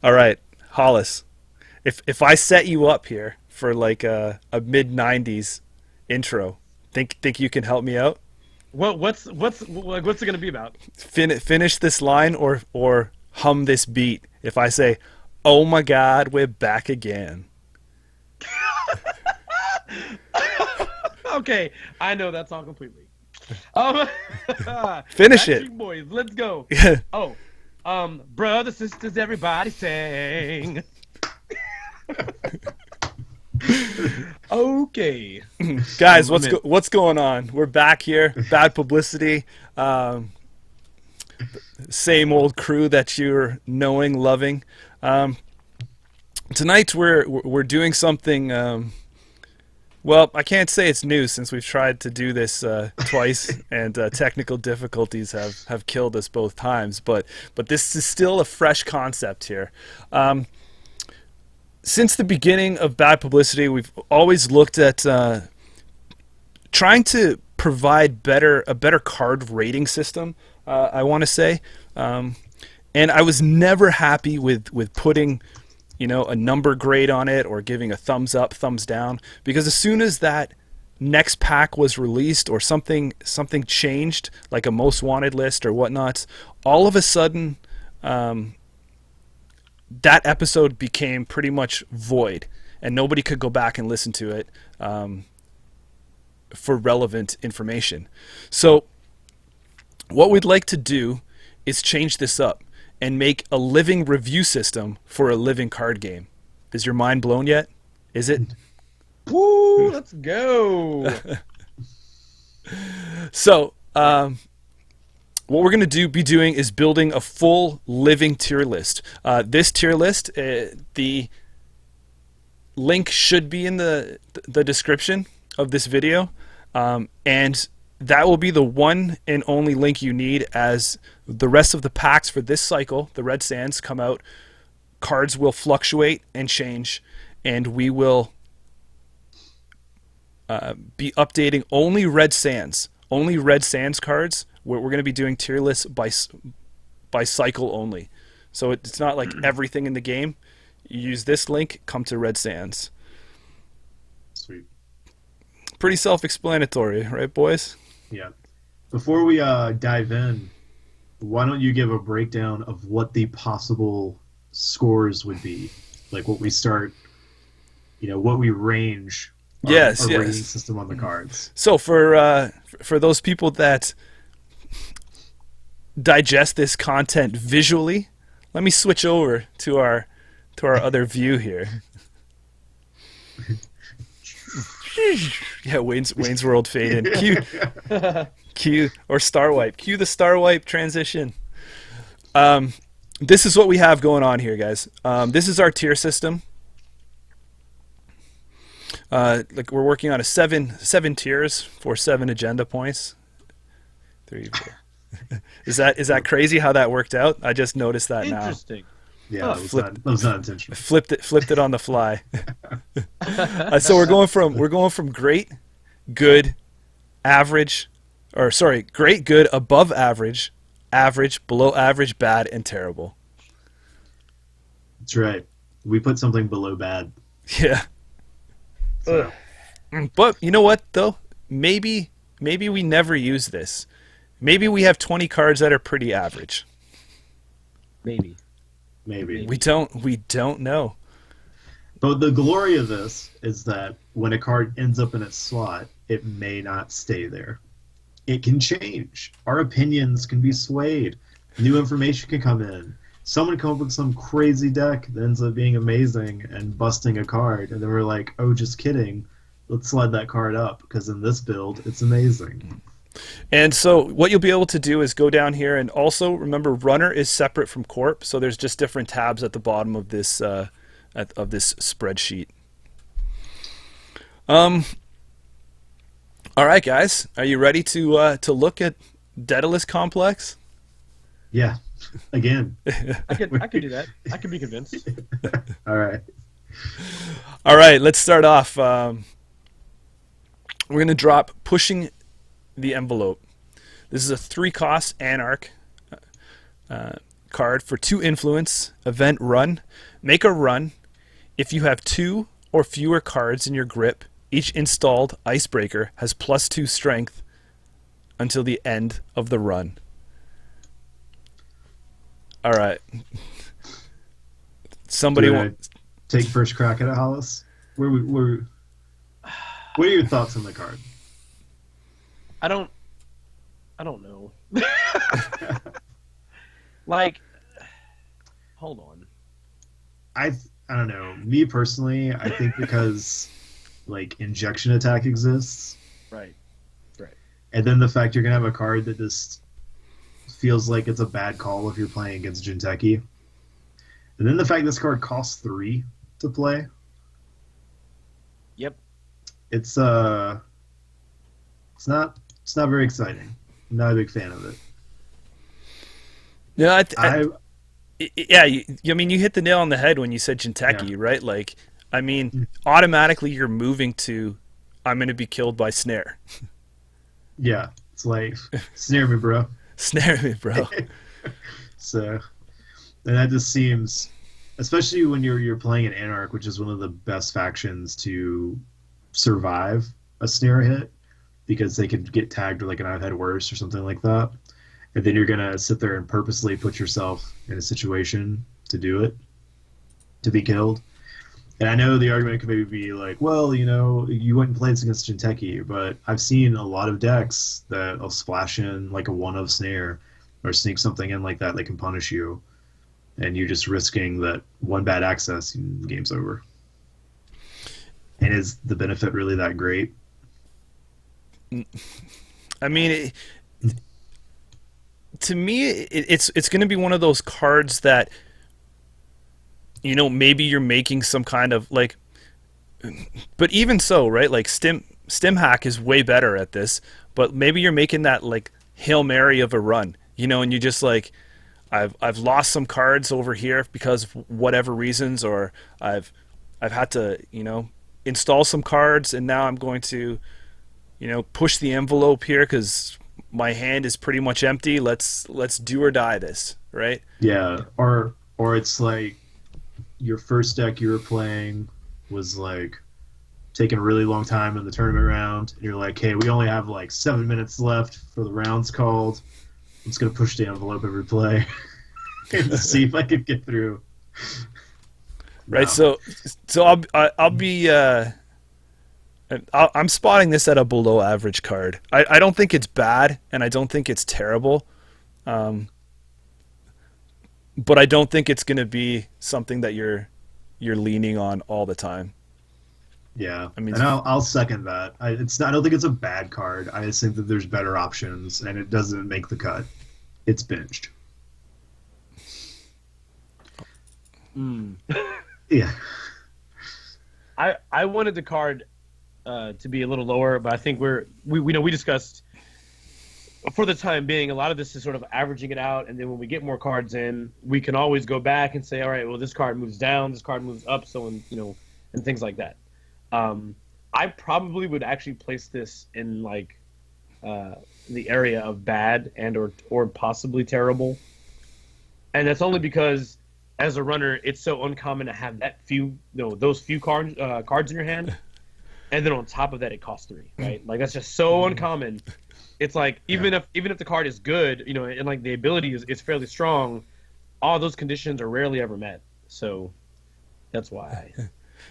All right, Hollis. If I set you up here for like a mid '90s intro, think you can help me out? What's it gonna be about? Finish this line or hum this beat. If I say, "Oh my God, we're back again." Okay, I know that song completely. Um, Finish it. Backstreet Boys, let's go. Oh, brothers, sisters, everybody sing. Okay. Guys, I'm in. what's going on? We're back here. Bad Publicity. Same old crew that you're knowing, loving. Um, Tonight we're doing something. Well, I can't say it's new since we've tried to do this twice, and technical difficulties have killed us both times. But this is still a fresh concept here. Since the beginning of Bad Publicity, we've always looked at trying to provide a better card rating system. I want to say, and I was never happy with putting a number grade on it or giving a thumbs up, thumbs down, because as soon as that next pack was released or something changed, like a most wanted list or whatnot, all of a sudden that episode became pretty much void, and nobody could go back and listen to it for relevant information. So what we'd like to do is change this up and make a living review system for a living card game. Is your mind blown yet? Is it? Woo! Let's go. So, what we're going to be doing is building a full living tier list. This tier list, the link should be in the description of this video, and that will be the one and only link you need, as the rest of the packs for this cycle, the Red Sands, come out. Cards will fluctuate and change, and we will be updating only Red Sands cards. We're going to be doing tier lists by cycle only. So it's not like everything in the game. You use this link, come to Red Sands. Sweet. Pretty self-explanatory, right, boys? Yeah. Before we dive in, why don't you give a breakdown of what the possible scores would be? Like what we start, what we range our rating system on the cards. So for those people that digest this content visually, let me switch over to our other view here. Yeah, Wayne's World fade in. Cue or star wipe. Cue the star wipe transition. This is what we have going on here, guys. This is our tier system. Like we're working on a seven tiers for 7 agenda points. 3, 4. Is that crazy how that worked out? I just noticed that now. Interesting. Yeah, that was not intentional. Flipped it on the fly. So we're going from great, good, average, or sorry, great, good, above average, average, below average, bad, and terrible. That's right. We put something below bad. Yeah. So. But you know what though? Maybe we never use this. Maybe we have 20 cards that are pretty average. Maybe. We don't know. But the glory of this is that when a card ends up in its slot, it may not stay there. It can change. Our opinions can be swayed. New information can come in. Someone come up with some crazy deck that ends up being amazing and busting a card, and then we're like, oh, just kidding. Let's slide that card up, because in this build, it's amazing. And so what you'll be able to do is go down here, and also remember runner is separate from corp, so there's just different tabs at the bottom of this spreadsheet. All right, guys, are you ready to look at Daedalus Complex? Yeah, again. I could do that. I could be convinced. All right. Let's start off. We're going to drop Pushing the Envelope. This is a 3-cost Anarch card for 2 influence, event run. Make a run. If you have 2 or fewer cards in your grip, each installed icebreaker has +2 strength until the end of the run. All right. Somebody want take first crack at it, Hollis? What are your thoughts on the card? I don't know. Like, hold on. I don't know. Me personally, I think because like injection attack exists, Right. and then the fact you're gonna have a card that just feels like it's a bad call if you're playing against Jinteki, and then the fact this card costs 3 to play. Yep. It's not very exciting. I'm not a big fan of it. Yeah, I mean, you hit the nail on the head when you said Jinteki, Yeah. right? Like, I mean, automatically you're moving to, I'm going to be killed by snare. Yeah, it's like snare me, bro. Snare me, bro. So, and that just seems, especially when you're playing an Anarch, which is one of the best factions to survive a snare hit, because they could get tagged with like an I've had worse or something like that, and then you're gonna sit there and purposely put yourself in a situation to do it, to be killed. And I know the argument could maybe be like, well, you wouldn't play this against Jinteki, but I've seen a lot of decks that'll splash in like a one of snare or sneak something in like that can punish you, and you're just risking that one bad access and game's over. And is the benefit really that great? I mean, to me, it's going to be one of those cards that, maybe you're making some kind of like, but even so, right? Like Stim Hack is way better at this, but maybe you're making that like Hail Mary of a run, and you just like, I've lost some cards over here because of whatever reasons, or I've had to, install some cards, and now I'm going to, push the envelope here because my hand is pretty much empty. Let's do or die this, right? Yeah, or it's like your first deck you were playing was like taking a really long time in the tournament round, and you're like, hey, we only have like 7 minutes left for the rounds called. I'm just gonna push the envelope every play and see if I can get through. Right. No. So I'll be. I'm spotting this at a below average card. I don't think it's bad, and I don't think it's terrible. But I don't think it's going to be something that you're leaning on all the time. Yeah, I mean, and I'll second that. I don't think it's a bad card. I just think that there's better options, and it doesn't make the cut. It's binged. Yeah. I wanted the card to be a little lower, but I think we discussed, for the time being, a lot of this is sort of averaging it out, and then when we get more cards in, we can always go back and say, all right, well, this card moves down, this card moves up, so and things like that. I probably would actually place this in like the area of bad and or possibly terrible, and that's only because as a runner, it's so uncommon to have those few cards in your hand, and then on top of that, it costs 3, right? Like that's just so uncommon. It's like even if the card is good, and like the ability is fairly strong, all those conditions are rarely ever met. So that's why.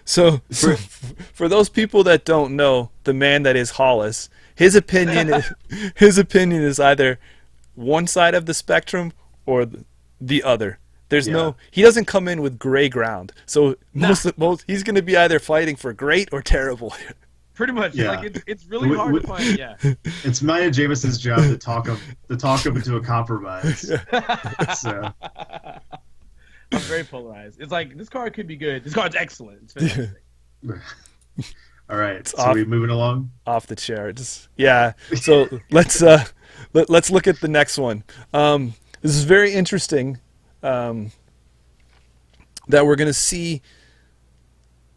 So for those people that don't know the man that is Hollis, his opinion is either one side of the spectrum or the other. There's he doesn't come in with gray ground. So most he's going to be either fighting for great or terrible. Pretty much. Yeah. Like it's really hard to find. Yeah. It's Maya Jameson's job to talk him into a compromise. So I'm very polarized. It's like this card could be good. This card's excellent. It's fantastic. all right, so we moving along off the chair. Yeah. So let's look at the next one. This is very interesting. That we're going to see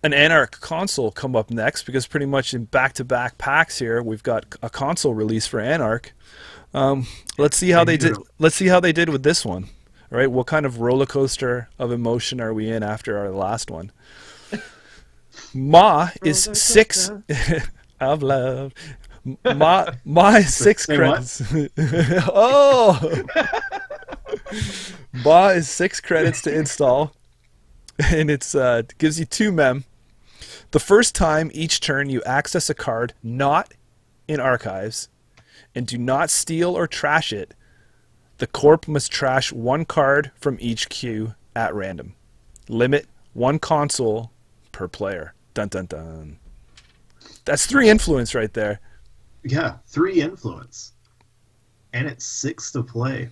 an Anarch console come up next, because pretty much in back-to-back packs here we've got a console release for Anarch. Let's see how they did with this one, right? What kind of roller coaster of emotion are we in after our last one? Ma is 6 of love. Ma is 6 Say credits. Oh, Ma is 6 credits to install, and it gives you 2 mem. The first time each turn you access a card not in archives, and do not steal or trash it, the corp must trash 1 card from each queue at random. Limit 1 console per player. Dun dun dun. That's 3 influence right there. Yeah, 3 influence. And it's 6 to play.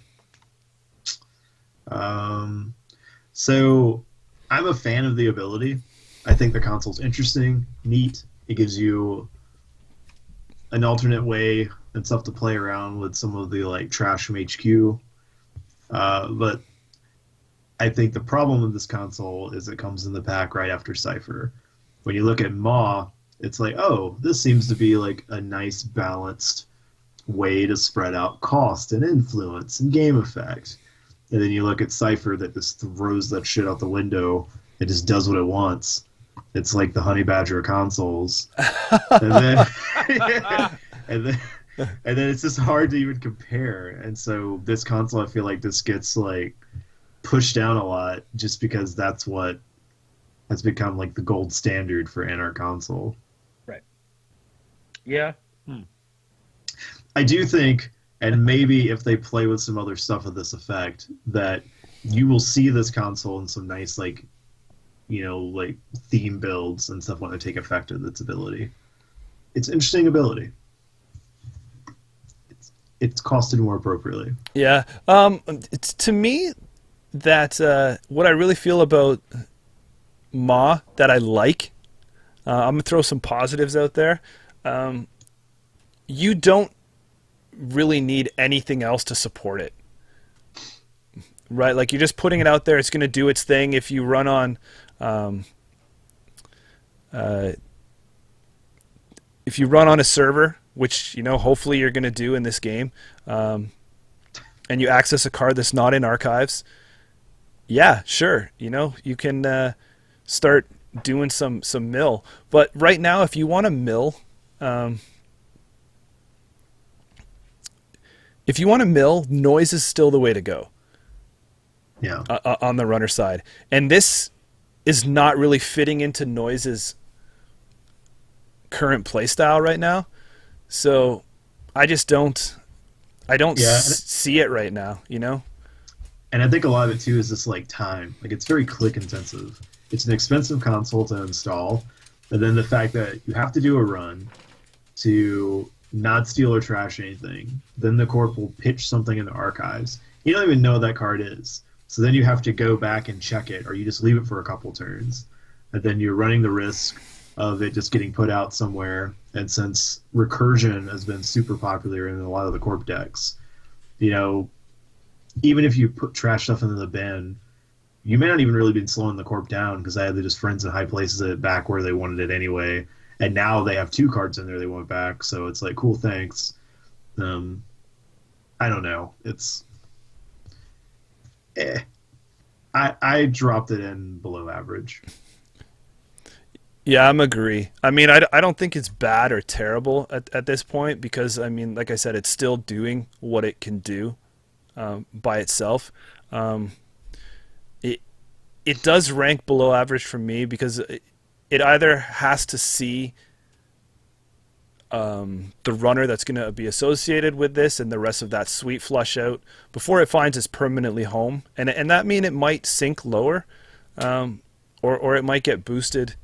So I'm a fan of the ability. I think the console's interesting, neat. It gives you an alternate way and stuff to play around with some of the like trash from HQ. But I think the problem with this console is it comes in the pack right after Cypher. When you look at Maw, it's like, oh, this seems to be like a nice balanced way to spread out cost and influence and game effect. And then you look at Cypher that just throws that shit out the window. It just does what it wants. It's like the Honey Badger of consoles. and then and then it's just hard to even compare. And so this console, I feel like this gets like pushed down a lot just because that's what has become like the gold standard for NR console. Right. Yeah. I do think, and maybe if they play with some other stuff of this effect, that you will see this console in some nice, like, you know, like theme builds and stuff when they take effect of its ability. It's an interesting ability. It's costed more appropriately. Yeah. To me, that what I really feel about Ma that I like, I'm gonna throw some positives out there. You don't really need anything else to support it, right? Like, you're just putting it out there. It's going to do its thing. If you run on a server, which, you know, hopefully you're going to do in this game, and you access a card that's not in archives, yeah, sure, you know, you can start doing some mill. But right now, if you want to mill, noise is still the way to go. Yeah. On the runner side. And this is not really fitting into Noise's current playstyle right now. So I just don't see it right now, you know? And I think a lot of it too is just like time. Like, it's very click intensive. It's an expensive console to install. And then the fact that you have to do a run to not steal or trash anything. Then the corp will pitch something in the archives. You don't even know what that card is. So then you have to go back and check it, or you just leave it for a couple turns. And then you're running the risk of it just getting put out somewhere. And since recursion has been super popular in a lot of the corp decks, you know, even if you put trash stuff into the bin, you may not even really be slowing the corp down, because I had just friends in high places it back where they wanted it anyway. And now they have 2 cards in there they want back, so it's like, cool, thanks. I don't know. It's... I dropped it in below average. Yeah, I'm agree. I mean, I don't think it's bad or terrible at this point, because, I mean, like I said, it's still doing what it can do by itself. It does rank below average for me, because it either has to see the runner that's going to be associated with this and the rest of that sweet flush out before it finds its permanently home, and that mean it might sink lower, or it might get boosted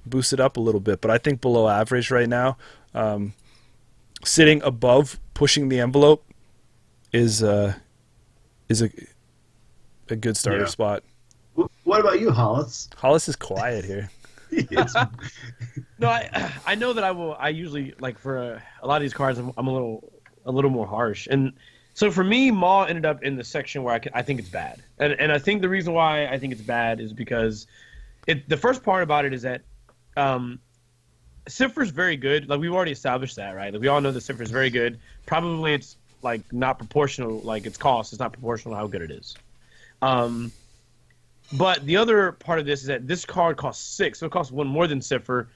up a little bit. But I think below average right now, sitting above pushing the envelope is a good starter spot. What about you, Hollis? Hollis is quiet here. No, I know that I usually, like, for a lot of these cards, I'm a little more harsh. And so for me, Maw ended up in the section where I think it's bad. And I think the reason why I think it's bad is because the first part about it is that Cypher's very good. Like, we've already established that, right? Like, we all know that Cypher's very good. Probably it's, like, not proportional, like, its cost is not proportional to how good it is. But the other part of this is that this card costs 6, so it costs 1 more than Cipher.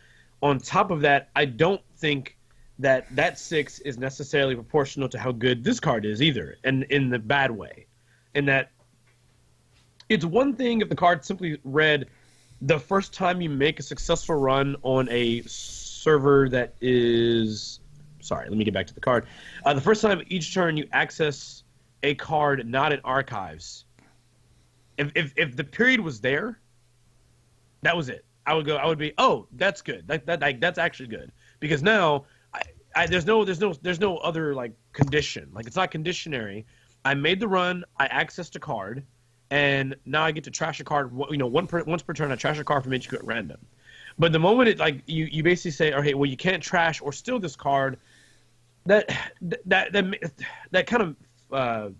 On top of that, I don't think that 6 is necessarily proportional to how good this card is either, and in the bad way. In that it's one thing if the card simply read the first time you make a successful run on a server that is... Sorry, let me get back to the card. The first time each turn you access a card not in archives. If the period was there, that was it. I would be, oh, that's good. That's actually good, because now there's no other like condition. Like, it's not conditionary. I made the run. I accessed a card, and now I get to trash a card. Once per turn, I trash a card from HQ at random. But the moment it like you basically say, okay, well, you can't trash or steal this card. That kind of what am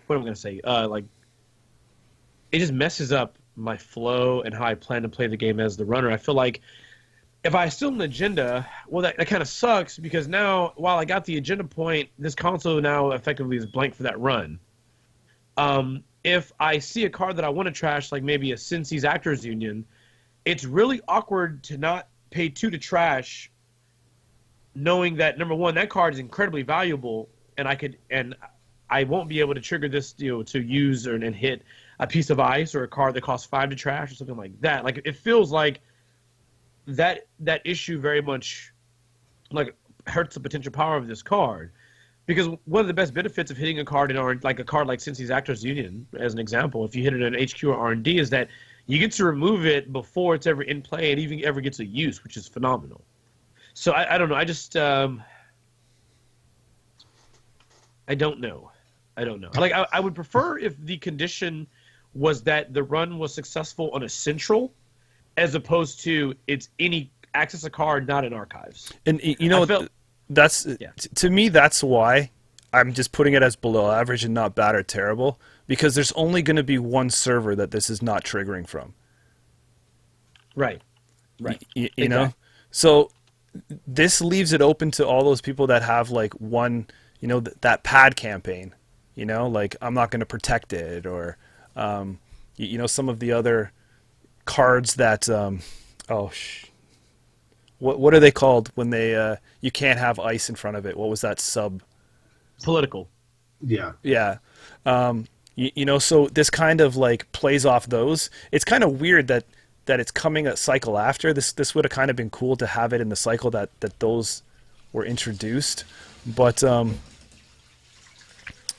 I gonna say? Like, it just messes up my flow and how I plan to play the game as the runner. I feel like if I steal an agenda, well, that kind of sucks, because now, while I got the agenda point, this console now effectively is blank for that run. If I see a card that I want to trash, like maybe a Cincy's Actors Union, it's really awkward to not pay 2 to trash, knowing that, number one, that card is incredibly valuable, and I won't be able to trigger this, to use and hit a piece of ice or a card that costs 5 to trash or something like that. Like, it feels like that issue very much like hurts the potential power of this card, because one of the best benefits of hitting a card like a card like Cincy's Actors Union, as an example, if you hit it in HQ or R&D, is that you get to remove it before it's ever in play and even ever gets a use, which is phenomenal. So I don't know. I just I don't know. Like, I would prefer if the condition was that the run was successful on a central, as opposed to it's any access a card not in archives. And to me, that's why I'm just putting it as below average and not bad or terrible, because there's only going to be one server that this is not triggering from. Right. You know? So this leaves it open to all those people that have like one, that pad campaign, like, I'm not going to protect it, or some of the other cards that what are they called when they you can't have ice in front of it? What was that sub? Political. Yeah. So this kind of like plays off those. It's kind of weird that it's coming a cycle after this. Would have kind of been cool to have it in the cycle that those were introduced, but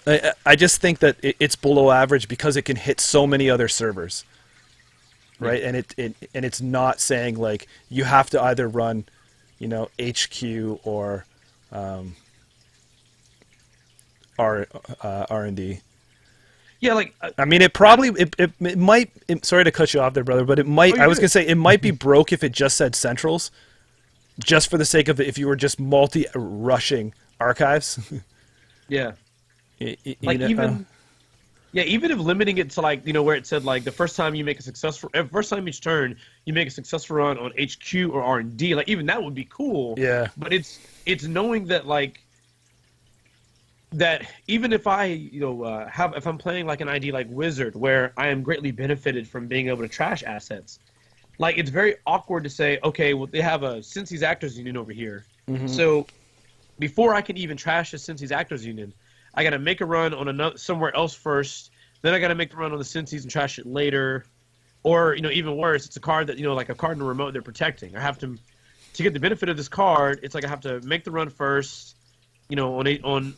I just think that it's below average because it can hit so many other servers, right? And it's not saying like you have to either run, HQ or R&D. Yeah, like I mean, it probably it might. Sorry to cut you off there, brother, but it might. I was gonna say it might be broke if it just said centrals, just for the sake of it. If you were just multi-rushing archives. Yeah. Even if limiting it to like where it said like the first time each turn you make a successful run on HQ or R&D, like even that would be cool. Yeah. But it's knowing that like that even if I if I'm playing like an ID like Wizard, where I am greatly benefited from being able to trash assets, like it's very awkward to say, okay, well they have a Cincy's Actors Union over here, so before I can even trash the Cincy's Actors Union, I got to make a run on somewhere else first. Then I got to make the run on the Cincy's and trash it later. Or, even worse, it's a card that, like a card in the remote they're protecting. I have to get the benefit of this card, it's like I have to make the run first, on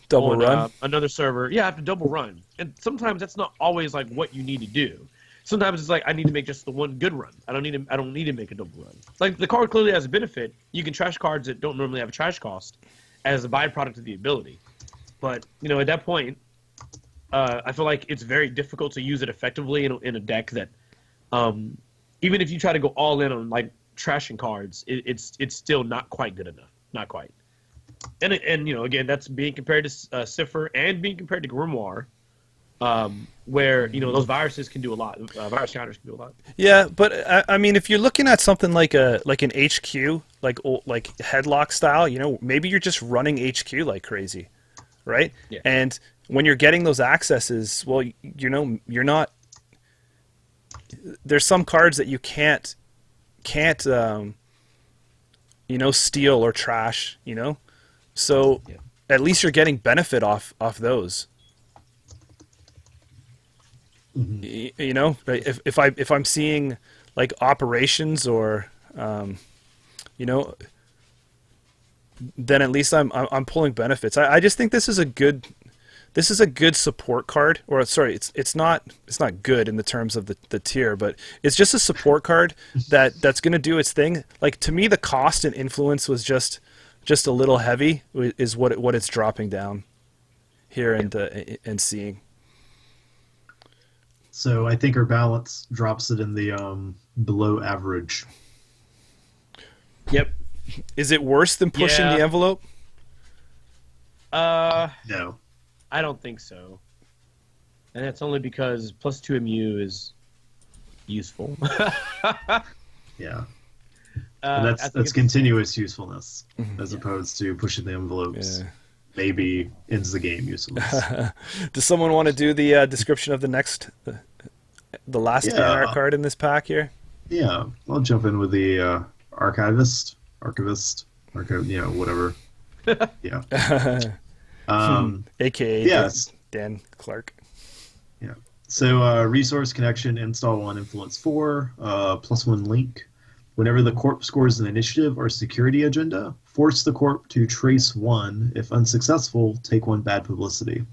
another server. Yeah, I have to double run. And sometimes that's not always like what you need to do. Sometimes it's like I need to make just the one good run. I don't need to make a double run. Like the card clearly has a benefit. You can trash cards that don't normally have a trash cost as a byproduct of the ability. But, at that point, I feel like it's very difficult to use it effectively in a deck that, even if you try to go all in on, like, trashing cards, it's still not quite good enough. Not quite. And again, that's being compared to Cipher and being compared to Grimoire, where, those viruses can do a lot. Virus counters can do a lot. Yeah, but, I mean, if you're looking at something like an HQ, like headlock style, maybe you're just running HQ like crazy. Right? Yeah. And when you're getting those accesses, well, you're not. There's some cards that you can't steal or trash. So at least you're getting benefit off those. If I'm seeing like operations or then at least I'm pulling benefits. I just think this is a good support card. Or sorry, it's not good in the terms of the tier, but it's just a support card that's going to do its thing. Like, to me, the cost and influence was just a little heavy, is what it's dropping down here and seeing. So I think our balance drops it in the below average. Yep. Is it worse than pushing the envelope? No. I don't think so. And that's only because +2 MU is useful. Yeah. And that's continuous usefulness, as opposed to pushing the envelopes. Yeah. Maybe ends the game usefulness. Does someone want to do the description of the last banner card in this pack here? Yeah, I'll jump in with the archivist, whatever. Yeah. AKA yes. Dan Clark. Yeah. So resource connection, install 1, influence 4, +1 link. Whenever the corp scores an initiative or security agenda, force the corp to trace 1. If unsuccessful, take 1 bad publicity.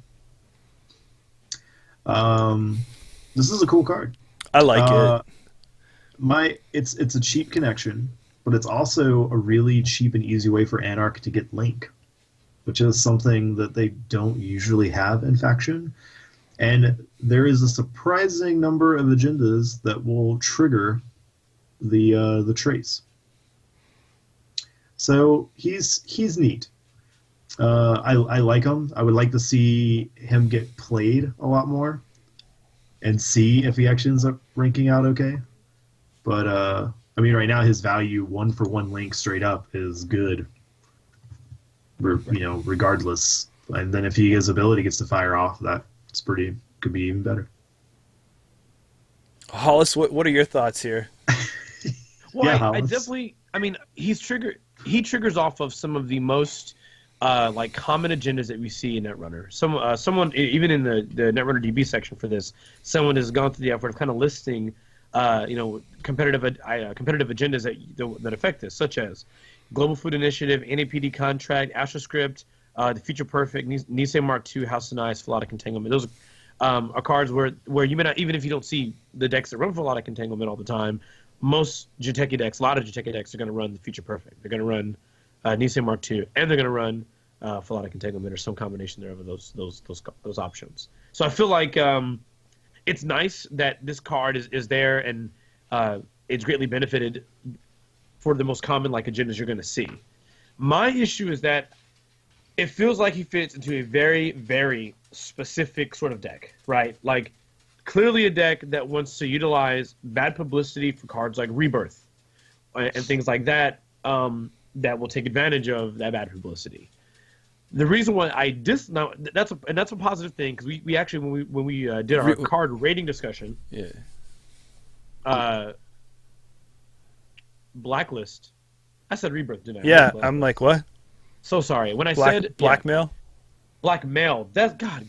This is a cool card. I like it. It's a cheap connection, but it's also a really cheap and easy way for Anarch to get link, which is something that they don't usually have in faction. And there is a surprising number of agendas that will trigger the trace. So he's neat. I like him. I would like to see him get played a lot more and see if he actually ends up ranking out okay. But right now his value 1-for-1 link straight up is good. Regardless. And then if his ability gets to fire off, could be even better. Hollis, what are your thoughts here? Well, yeah, I definitely. He triggers off of some of the most common agendas that we see in Netrunner. Someone even in the Netrunner DB section for this, someone has gone through the effort of kind of listing, competitive agendas that affect this, such as Global Food Initiative, NAPD contract, AstroScript, the Future Perfect, Nisei Mark II, House and Ice, Philotic Entanglement. Those are cards where you may not, even if you don't see the decks that run Philotic Entanglement all the time, most Juteki decks, a lot of Juteki decks are going to run the Future Perfect. They're going to run Nisei Mark II, and they're going to run Philotic Entanglement or some combination thereof of those options. So I feel like it's nice that this card is there, and it's greatly benefited for the most common agendas you're going to see. My issue is that it feels like he fits into a very, very specific sort of deck, right? Like, clearly a deck that wants to utilize bad publicity for cards like Rebirth and things like that, that will take advantage of that bad publicity. The reason why that's a positive thing, because we actually when we did our card rating discussion, Blacklist. I said Rebirth, didn't I? Yeah, I'm like, what? So sorry. When I said blackmail. Blackmail. That's God.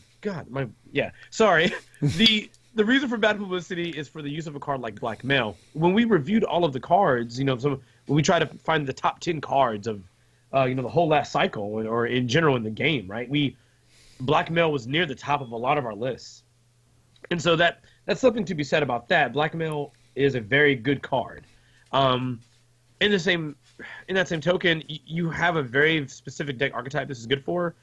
Sorry. The reason for bad publicity is for the use of a card like Blackmail. When we reviewed all of the cards, when we try to find the top 10 cards of, the whole last cycle or in general in the game, right? Blackmail was near the top of a lot of our lists, and so that's something to be said about that. Blackmail is a very good card. In that same token, you have a very specific deck archetype this is good for,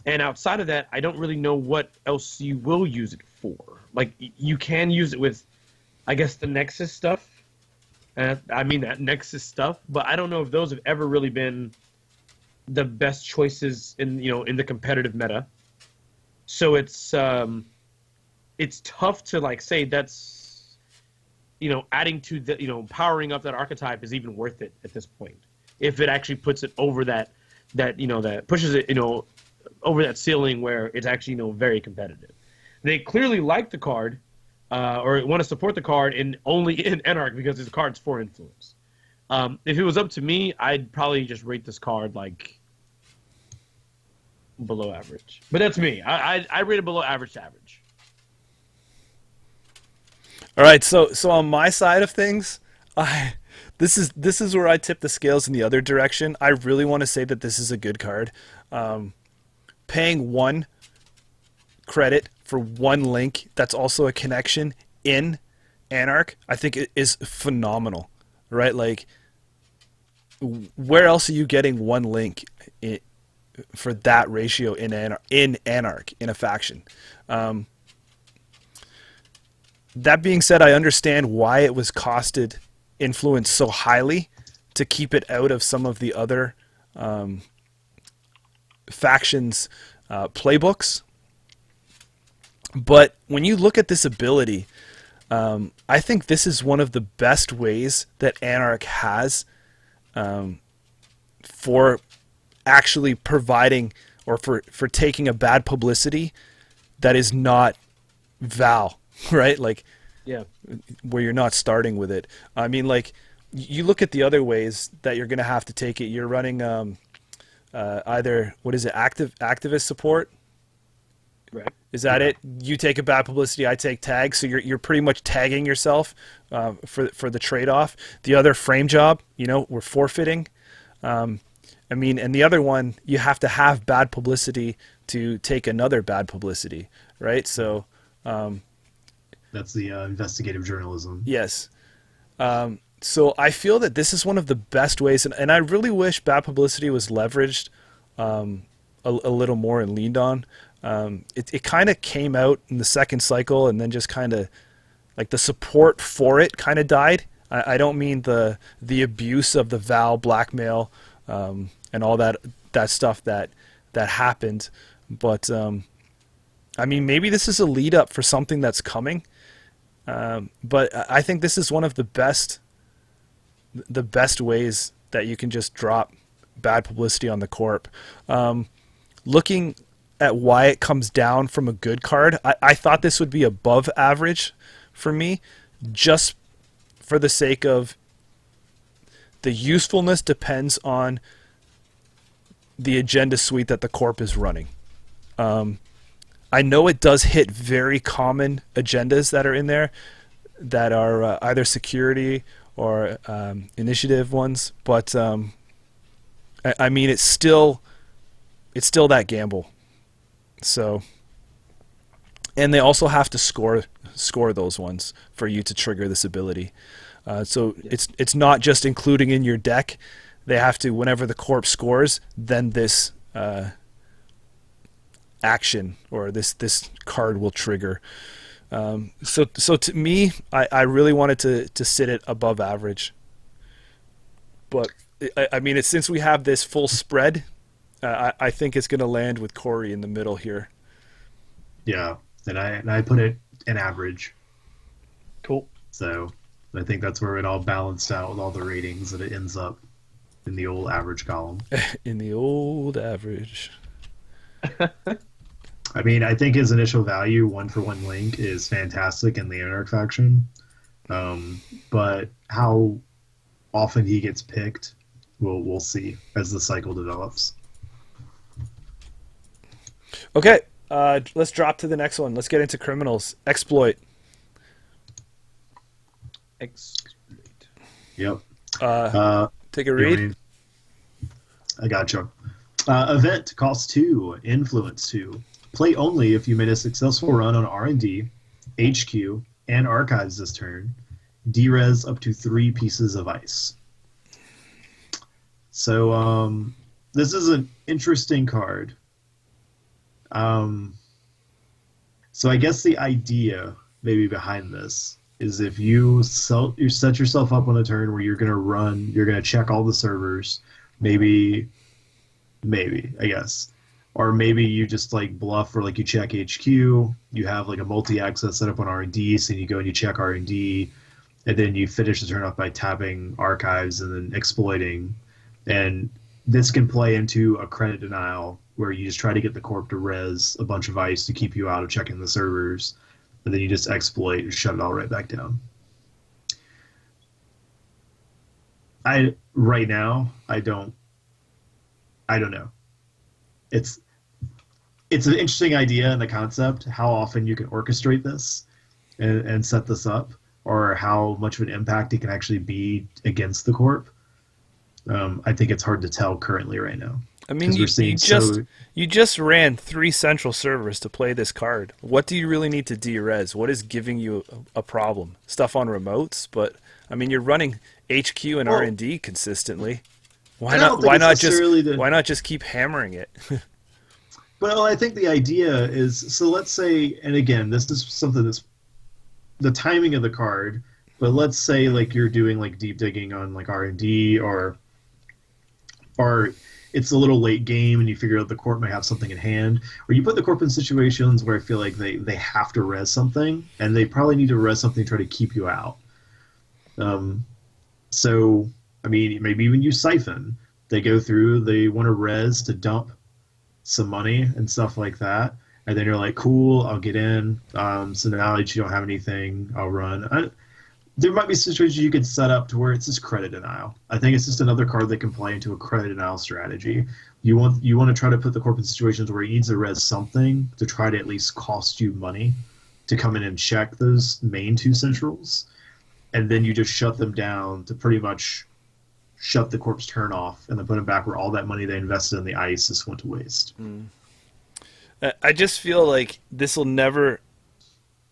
and outside of that, I don't really know what else you will use it for. Like, you can use it with, I guess, the Nexus stuff. That Nexus stuff, but I don't know if those have ever really been the best choices in the competitive meta. So it's tough to say that's adding to the powering up that archetype is even worth it at this point. If it actually puts it over that pushes it over that ceiling where it's actually very competitive. They clearly like the card, or want to support the card only in Anarch because this card's for influence. If it was up to me, I'd probably just rate this card like below average. But that's me. I rate it below average to average. All right, so on my side of things, this is where I tip the scales in the other direction. I really want to say that this is a good card. Paying 1 credit for 1 link that's also a connection in Anarch, I think it is phenomenal, right? Like, where else are you getting 1 link for that ratio in Anarch in a faction? That being said, I understand why it was costed influence so highly to keep it out of some of the other factions' playbooks. But when you look at this ability, I think this is one of the best ways that Anarch has for actually providing, or for taking a bad publicity that is not Val, right? Like, yeah, where you're not starting with it. I mean, like, you look at the other ways that you're going to have to take it. You're running either, what is it, activist support? right. Is that it? You take a bad publicity, I take tag, so you're pretty much tagging yourself for the trade-off. The other, frame job, we're forfeiting. I mean, and the other one, you have to have bad publicity to take another bad publicity, right? So that's the investigative journalism. yes. So I feel that this is one of the best ways, and I really wish bad publicity was leveraged a little more and leaned on. It kind of came out in the second cycle, and then just kind of, like, the support for it kind of died. I don't mean the abuse of the Val blackmail and all that stuff that happened, but I mean, maybe this is a lead up for something that's coming. But I think this is one of the best ways that you can just drop bad publicity on the corp. Looking at why it comes down from a good card, I thought this would be above average for me, just for the sake of the usefulness depends on the agenda suite that the corp is running. I know it does hit very common agendas that are in there that are either security or initiative ones, but I mean, it's still that gamble. So, and they also have to score those ones for you to trigger this ability. So it's not just including in your deck. They have to, whenever the corp scores, then this action or this card will trigger. So to me, I really wanted to sit it above average. But I mean, since we have this full spread, I think it's going to land with Corey in the middle here. Yeah, and I put it in average. Cool. So I think that's where it all balanced out with all the ratings, that it ends up in the old average column. In the old average. I mean, I think his initial value, 1-for-1 link, is fantastic in the Anarch faction. But how often he gets picked, we'll see as the cycle develops. Okay, let's drop to the next one. Let's get into criminals. Exploit. Yep. Take a read. I gotcha. Event costs 2, influence 2. Play only if you made a successful run on R&D, HQ, and archives this turn. Derez up to 3 pieces of ice. So this is an interesting card. So I guess the idea maybe behind this is if you set yourself up on a turn where you're going to check all the servers, maybe, I guess. Or maybe you just like bluff, or like you check HQ, you have like a multi-access set up on R&D, so you go and you check R&D, and then you finish the turn off by tapping archives and then exploiting. And this can play into a credit denial where you just try to get the corp to res a bunch of ice to keep you out of checking the servers, and then you just exploit and shut it all right back down. Right now I don't know. It's an interesting idea and the concept, how often you can orchestrate this and set this up, or how much of an impact it can actually be against the corp. I think it's hard to tell currently right now. I mean, you just ran 3 central servers to play this card. What do you really need to derez? What is giving you a problem? Stuff on remotes, but I mean, you're running HQ and R&D consistently. Why not just keep hammering it? Well, I think the idea is, so let's say, and again, this is something that's the timing of the card, but let's say like you're doing like deep digging on like R&D, or it's a little late game and you figure out the corp may have something in hand, or you put the corp in situations where I feel like they have to res something, and they probably need to res something to try to keep you out. So, I mean, maybe even use Siphon. They go through, they want to res to dump some money and stuff like that, and then you're like, cool, I'll get in. So now that you don't have anything, I'll run. There might be situations you could set up to where it's just credit denial. I think it's just another card that can play into a credit denial strategy. You want to try to put the corp in situations where he needs to res something to try to at least cost you money to come in and check those main 2 centrals, and then you just shut them down to pretty much shut the corp's turn off, and then put them back where all that money they invested in the ice just went to waste. I just feel like this will never,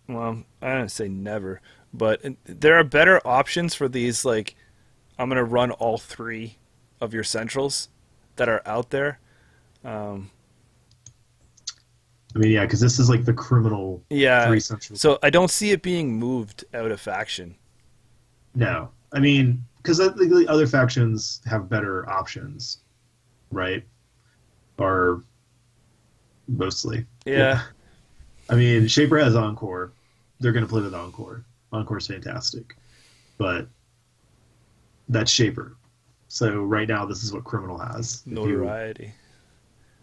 well, I don't say never, but there are better options for these, like, I'm going to run all 3 of your centrals that are out there. I mean, yeah, because this is like the criminal 3 centrals. So I don't see it being moved out of faction. No. I mean, because the other factions have better options, right? Or mostly. Yeah. I mean, Shaper has Encore. They're going to play with Encore. Encore's fantastic. But that's Shaper. So right now, this is what Criminal has. Notoriety.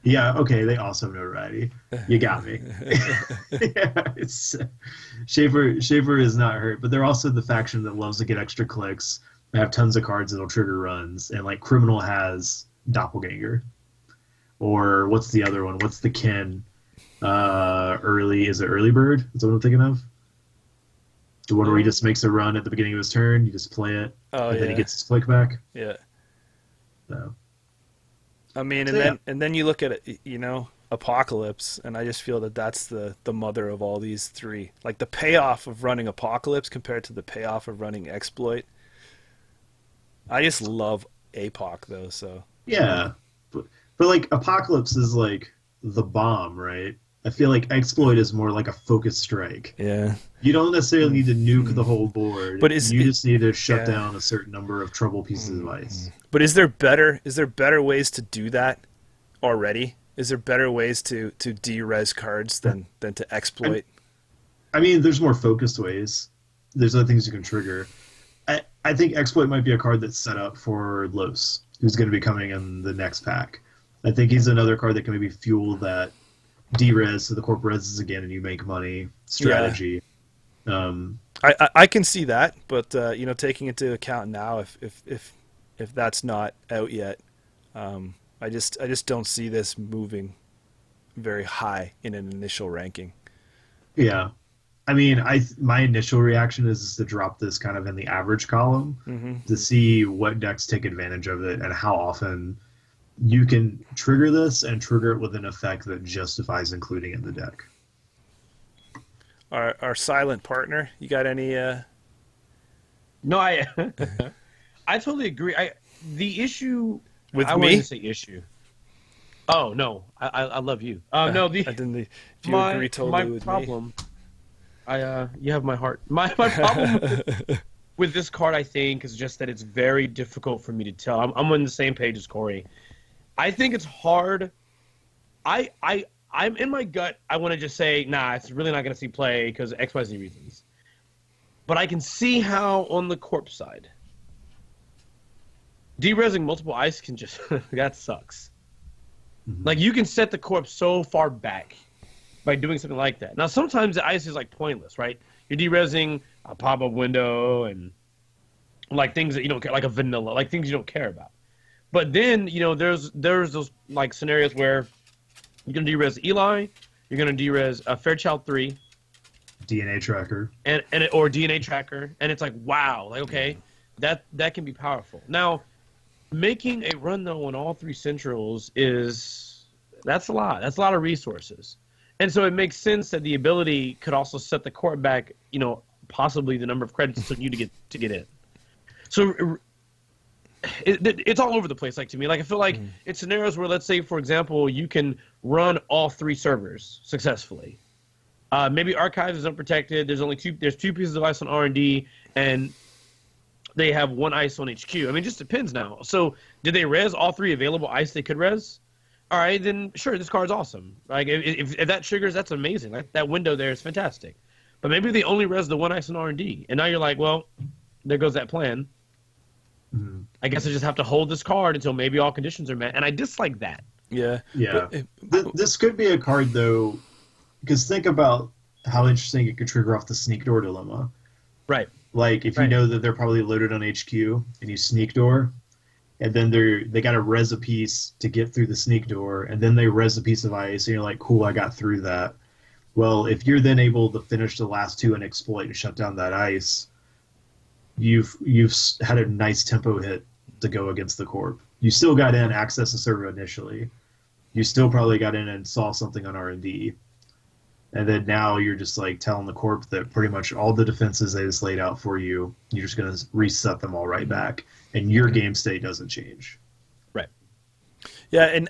Yeah, okay, they also have notoriety. You got me. Yeah, Shaper is not hurt, but they're also the faction that loves to get extra clicks. They have tons of cards that'll trigger runs, and like Criminal has Doppelganger. Or what's the other one? What's the kin? Is it Early Bird? Is that what I'm thinking of? The one where he just makes a run at the beginning of his turn, you just play it, and then he gets his click back. Yeah. So. I mean, and then you look at it, you know, Apocalypse, and I just feel that that's the mother of all these 3. Like the payoff of running Apocalypse compared to the payoff of running Exploit. I just love APOC though, so. Yeah, but like Apocalypse is like the bomb, right? I feel like Exploit is more like a focus strike. Yeah. You don't necessarily need to nuke the whole board. But you just need to shut down a certain number of trouble pieces of ice. But is there better ways to do that already? Is there better ways to de-res cards than to exploit? I mean, there's more focused ways. There's other things you can trigger. I think Exploit might be a card that's set up for Los, who's going to be coming in the next pack. I think he's another card that can maybe fuel that de-res, so the corp reses again and you make money strategy. Yeah. I can see that, but you know, taking into account now, if that's not out yet, I just don't see this moving very high in an initial ranking. Yeah, I mean, my initial reaction is to drop this kind of in the average column to see what decks take advantage of it and how often you can trigger this and trigger it with an effect that justifies including it in the deck. Our silent partner, you got any? No, I totally agree. The issue with I me. wouldn't say issue. Oh no, I love you. No, I didn't. If you agree totally with problem. You have my heart. My problem with this card, I think, is just that it's very difficult for me to tell. I'm on the same page as Corey. I think it's hard. I'm in my gut. I want to just say, nah, it's really not going to see play because X, Y, Z reasons. But I can see how on the corp side, de-resing multiple ice can just that sucks. Like you can set the corp so far back by doing something like that. Now sometimes the ice is like pointless, right? You're derezzing a pop-up window and like things that you don't care, like a vanilla, like things you don't care about. But then there's those like scenarios where you're gonna derez Eli, you're gonna derez Fairchild 3, DNA tracker, or DNA tracker, and it's like wow, like okay, that can be powerful. Now, making a run though on all 3 centrals that's a lot. That's a lot of resources, and so it makes sense that the ability could also set the corp back, possibly the number of credits it took you to get in. So it's all over the place. Like to me, like I feel like it's scenarios where, let's say, for example, you can run all 3 servers successfully. Maybe archives is unprotected. There's 2 pieces of ice on R&D, and they have 1 ice on HQ. I mean, it just depends now. So did they res all 3 available ice they could res? All right, then sure, this card's awesome. Like if that triggers, that's amazing. Like that window there is fantastic. But maybe they only res the 1 ice on R&D, and now you're like, well, there goes that plan. I guess I just have to hold this card until maybe all conditions are met, and I dislike that. Yeah. This could be a card though, because think about how interesting it could trigger off the sneak door dilemma. Right. Like if you know that they're probably loaded on HQ and you sneak door, and then they got to res a piece to get through the sneak door, and then they res a piece of ice, and you're like, cool, I got through that. Well, if you're then able to finish the last 2 and exploit and shut down that ice, you've had a nice tempo hit to go against the corp. You still got in, access the server initially. You still probably got in and saw something on R&D. And then now you're just like telling the corp that pretty much all the defenses they just laid out for you, you're just going to reset them all right back. And your game state doesn't change. Right. Yeah, and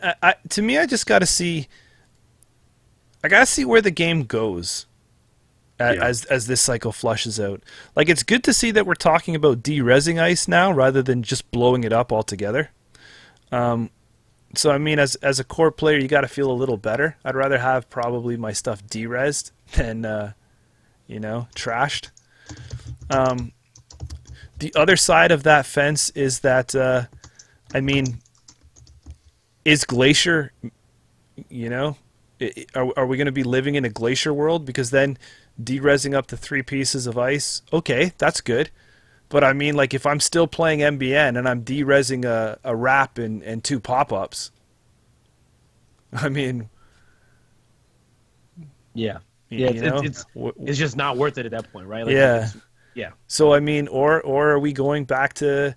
to me, I just got to see... I got to see where the game goes. As this cycle flushes out. Like, it's good to see that we're talking about de-rezzing ice now rather than just blowing it up altogether. So, I mean, as a core player, you got to feel a little better. I'd rather have probably my stuff de-rezzed than, trashed. The other side of that fence is that, is Glacier, are we going to be living in a Glacier world? Because then de-rezzing up to 3 pieces of ice, okay, that's good. But I mean, like, if I'm still playing MBN and I'm de-rezzing a wrap and 2 pop-ups, I mean... Yeah. It's just not worth it at that point, right? Like, yeah. Yeah. So, I mean, or are we going back to,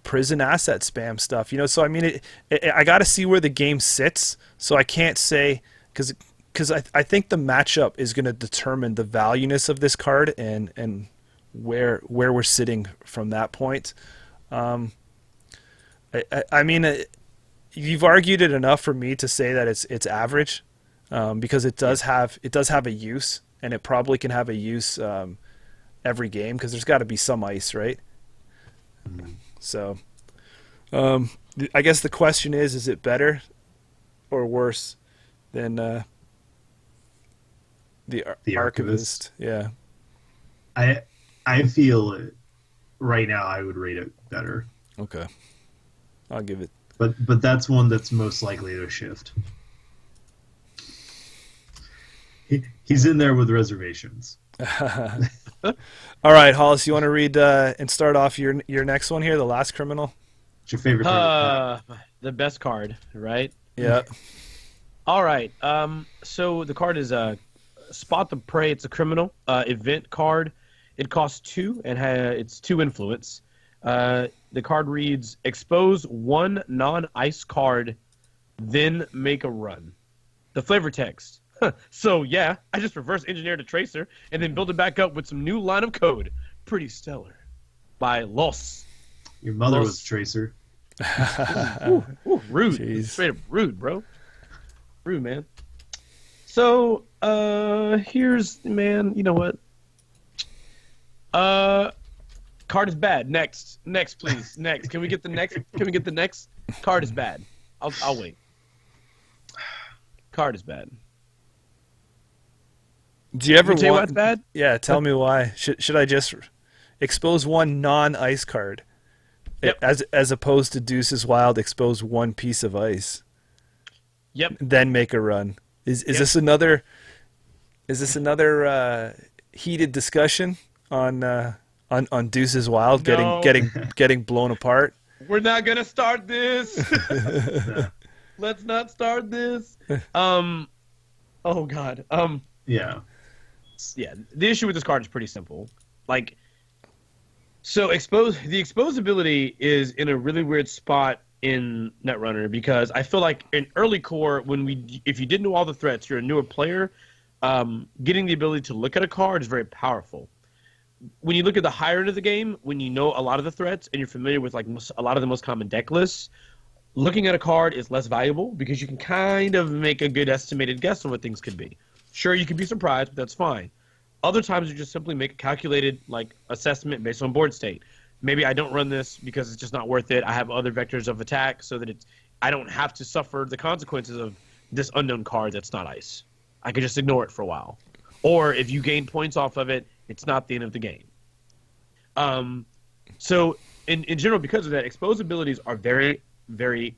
prison asset spam stuff? So, I mean, I got to see where the game sits. So I can't say... Because I think the matchup is going to determine the valueness of this card and where we're sitting from that point. I mean, you've argued it enough for me to say that it's average, because it does have a use, and it probably can have a use every game because there's got to be some ice, right? So, I guess the question is it better or worse than the Archivist? Yeah. I feel it right now. I would rate it better. Okay. I'll give it. But that's one that's most likely to shift. He's in there with reservations. All right, Hollis, you want to read and start off your next one here, the last criminal? What's your favorite card? The best card, right? Yeah. All right. So the card is Spot the Prey. It's a criminal event card. It costs 2 and it's 2 influence. The card reads: expose 1 non-ice card, then make a run. The flavor text: so yeah, I just reverse engineered a tracer and then build it back up with some new line of code. Pretty stellar. By Los. Your mother was a tracer. Ooh, rude. Jeez. Straight up rude, bro. Rude, man. So, here's, man, you know what? Card is bad. Next, please. Next. Can we get the next? Card is bad. I'll wait. Card is bad. Do you ever tell you why it's bad? Yeah, tell me why. Should I just expose 1 non-ice card? Yep. As opposed to Deuce's Wild, expose 1 piece of ice. Yep. then make a run. Is Yep. this another heated discussion on Deuces Wild No, getting blown apart? we're not gonna start this. Yeah. Let's not start this. Oh God. Yeah. Yeah. The issue with this card is pretty simple. Like, so the exposability is in a really weird spot in Netrunner because I feel like in early core, if you didn't know all the threats, you're a newer player. Getting the ability to look at a card is very powerful. When you look at the higher end of the game, when you know a lot of the threats and you're familiar with like a lot of the most common deck lists, looking at a card is less valuable because you can kind of make a good estimated guess on what things could be. Sure, you can be surprised, but that's fine. Other times you just simply make a calculated like assessment based on board state. Maybe I don't run this because it's just not worth it. I have other vectors of attack so that I don't have to suffer the consequences of this unknown card that's not ice. I could just ignore it for a while. Or if you gain points off of it, it's not the end of the game. So in general, because of that, exposabilities are very, very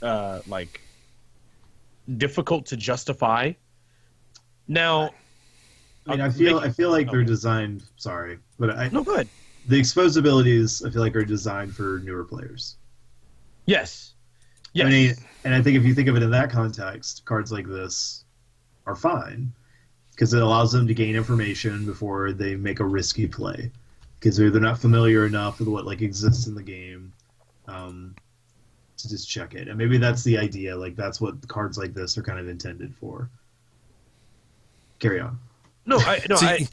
like difficult to justify. Now, I mean, I feel like they're designed. Sorry, but no, go ahead. The exposabilities I feel like are designed for newer players. Yes. Yes. I mean, and I think if you think of it in that context, cards like this are fine because it allows them to gain information before they make a risky play because they're not familiar enough with what like exists in the game to just check it. And maybe that's the idea. Like that's what cards like this are kind of intended for. Carry on. No, See,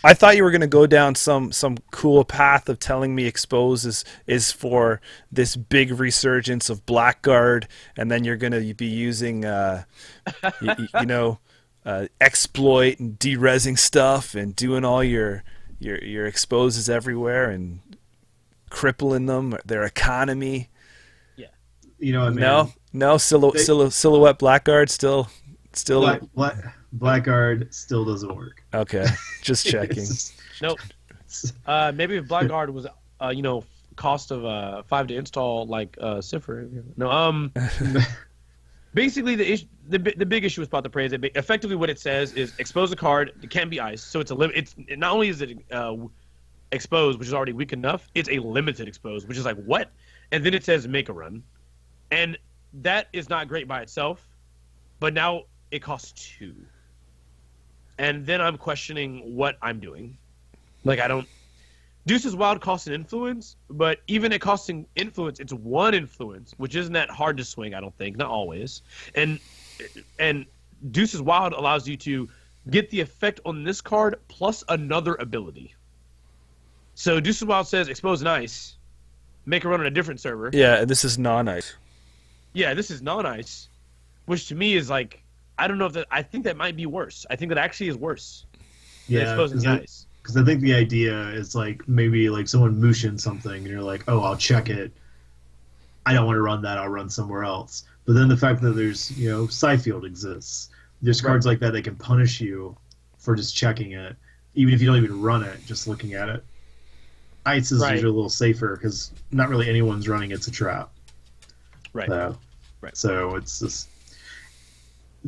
I thought you were going to go down some cool path of telling me expose is for this big resurgence of Blackguard, and then you're going to be using exploit and derezzing stuff and doing all your exposes everywhere and crippling them, their economy. Yeah. You know what, man? No, silhouette Blackguard still. Blackguard still doesn't work. Okay, just checking. Nope. Maybe if Blackguard was, cost of 5 to install like Cipher. No. Basically, the big issue with Spot the Prey is that effectively what it says is expose a card. It can't be ice, so it's not only is it exposed, which is already weak enough. It's a limited expose, which is like what? And then it says make a run, and that is not great by itself. But now it costs 2. And then I'm questioning what I'm doing. Like, I don't... Deuce's Wild costs an influence, but even at costing influence, it's 1 influence, which isn't that hard to swing, I don't think. Not always. And Deuce's Wild allows you to get the effect on this card plus another ability. So Deuce's Wild says, expose an ice, make a run on a different server. Yeah, this is non-ice. Yeah, this is non-ice, which to me is like... I don't know if that. I think that might be worse. I think that actually is worse. Yeah, because I think the idea is like maybe like someone mooshing something and you're like, oh, I'll check it. I don't want to run that. I'll run somewhere else. But then the fact that there's Scyfield exists. There's cards like that can punish you for just checking it, even if you don't even run it. Just looking at it. Ice is usually a little safer because not really anyone's running. It's a trap. Right. So it's just.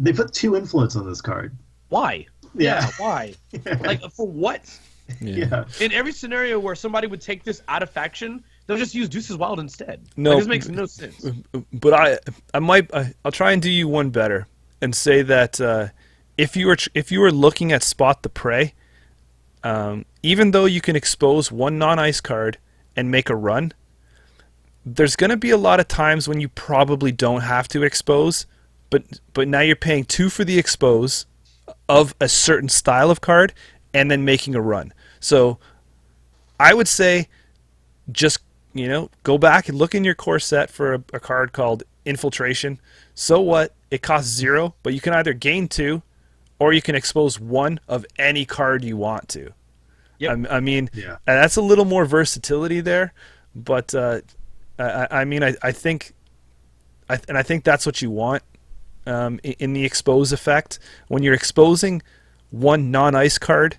They put 2 influence on this card. Why? Yeah. Why? Like, for what? Yeah. In every scenario where somebody would take this out of faction, they'll just use Deuce's Wild instead. No, like, this makes no sense. But I'll try and do you one better and say that if you were looking at Spot the Prey, even though you can expose 1 non-ice card and make a run, there's going to be a lot of times when you probably don't have to expose. But now you're paying 2 for the expose of a certain style of card and then making a run. So I would say just, go back and look in your core set for a card called Infiltration. So what? It costs 0, but you can either gain 2 or you can expose 1 of any card you want to. Yep. I mean, that's a little more versatility there, but I think that's what you want. In the expose effect, when you're exposing 1 non-ice card,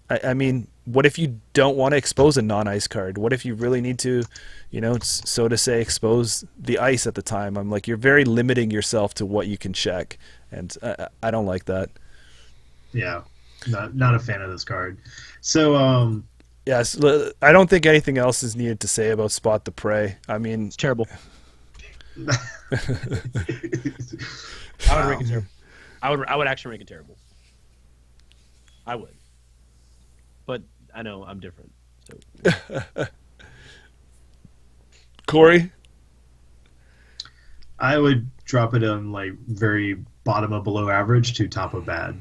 I mean, what if you don't want to expose a non-ice card? What if you really need to, so to say, expose the ice at the time? I'm like, you're very limiting yourself to what you can check, and I don't like that. Yeah, not a fan of this card. So, yes, I don't think anything else is needed to say about Spot the Prey. I mean, It's terrible. I would rank it terrible. I would actually rank it terrible. I would. But I know I'm different. So. Corey? I would drop it on like very bottom of below average to top of bad.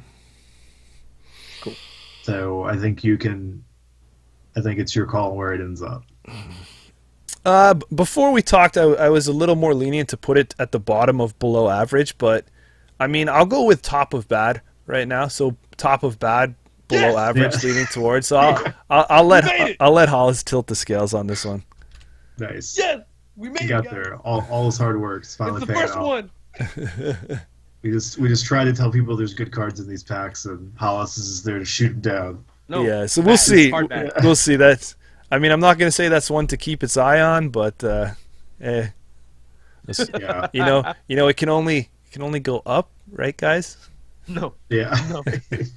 Cool. So I think it's your call where it ends up. Before we talked, I was a little more lenient to put it at the bottom of below average, but I mean, I'll go with top of bad right now. So top of bad, below average, leaning towards. So I'll let Hollis tilt the scales on this one. Nice. Yes, we made You it. got Guys. there. All his hard work is finally It's the paying first off. one. We just try to tell people there's good cards in these packs, and Hollis is there to shoot them down. No. Yeah, so we'll see. Hard bad. We'll see. I mean, I'm not going to say that's one to keep its eye on, but Yeah. it can only go up, right, guys? No. Yeah. No.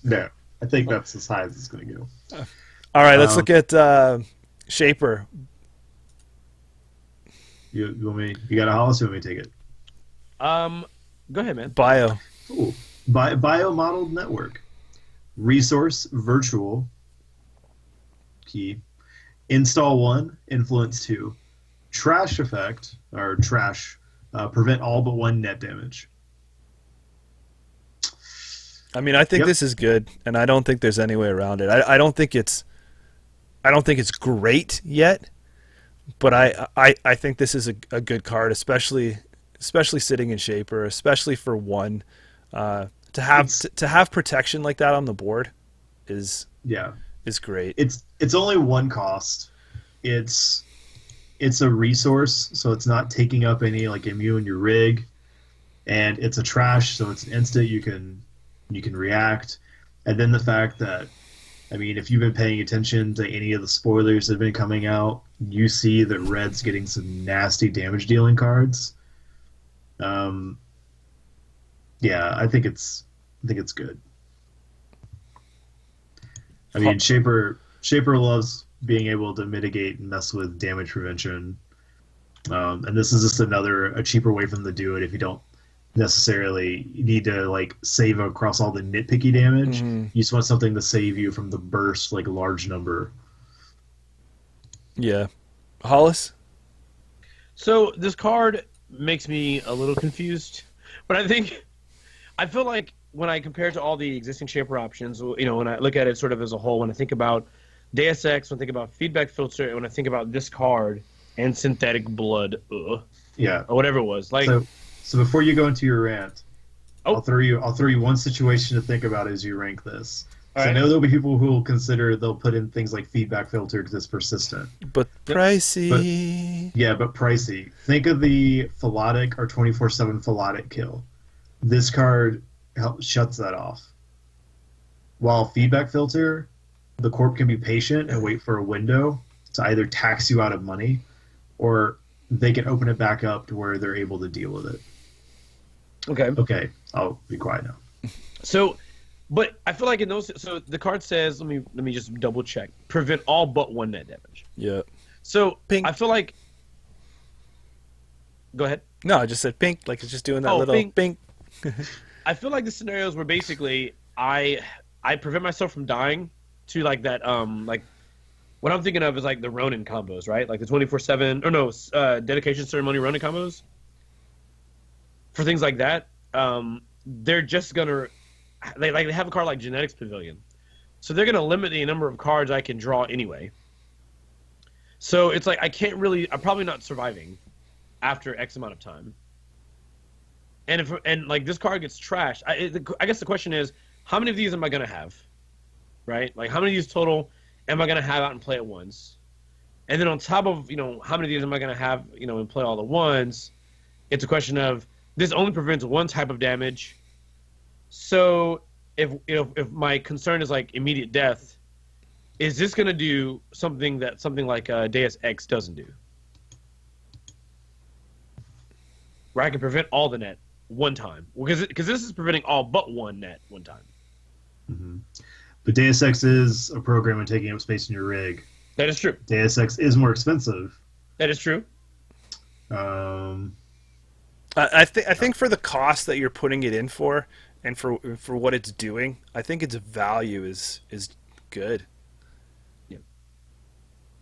No. I think that's as high as it's going to go. All right, let's look at Shaper. You want me? You got a Hollis? Or you want me to take it? Go ahead, man. Bio. Ooh. Bio-modeled network. Resource virtual. Key. Install 1, influence 2. Trash effect, or trash, prevent all but 1 net damage. I mean, I think Yep. this is good, and I don't think there's any way around it. I don't think it's great yet, but I think this is a good card, especially sitting in Shaper, especially for one. To have protection like that on the board is great. It's only 1 cost. It's a resource, so it's not taking up any like MU in your rig, and it's a trash, so it's an instant you can react. And then the fact that, I mean, if you've been paying attention to any of the spoilers that have been coming out, you see that Red's getting some nasty damage dealing cards. Yeah, I think it's good. I mean, Shaper loves being able to mitigate and mess with damage prevention, and this is just a cheaper way for them to do it if you don't necessarily need to like save across all the nitpicky damage. Mm-hmm. You just want something to save you from the burst, like large number. Yeah. Hollis? So this card makes me a little confused, but I feel like when I compare it to all the existing Shaper options, when I look at it sort of as a whole, when I think about Deus Ex, when I think about Feedback Filter, and when I think about this card and Synthetic Blood, Yeah. or whatever it was, like. So before you go into your rant, Oh. I'll throw you one situation to think about as you rank this. So All I right. know there'll be people who will consider they'll put in things like Feedback Filter because it's persistent. But pricey. But pricey. Think of the Philotic or 24/7 Philotic kill. This card shuts that off. While Feedback Filter, the corp can be patient and wait for a window to either tax you out of money, or they can open it back up to where they're able to deal with it. Okay, I'll be quiet now. So, but I feel like in those, so the card says, let me just double check, prevent all but 1 net damage. Yeah. So Pink. I feel like. Go ahead. No, I just said pink, like it's just doing that Oh, little pink. pink. I feel like the scenarios where basically I prevent myself from dying to like that like what I'm thinking of is like the Ronin combos, right? Like the 24/7 or no dedication ceremony Ronin combos. For things like that, they're just gonna they have a card like Genetics Pavilion, so they're gonna limit the number of cards I can draw anyway. So it's like I'm probably not surviving after X amount of time. And like this card gets trashed, I guess the question is, how many of these am I gonna have, right? Like how many of these total am I gonna have out and play at once? And then on top of how many of these am I gonna have and play all at once? It's a question of this only prevents 1 type of damage. So if my concern is like immediate death, is this going to do something that something like Deus Ex doesn't do? Where I can prevent all the net one time. Because this is preventing all but one net one time. Mm-hmm. But Deus Ex is a program and taking up space in your rig. That is true. Deus Ex is more expensive. That is true. I think for the cost that you're putting it in for, and for what it's doing, I think its value is good.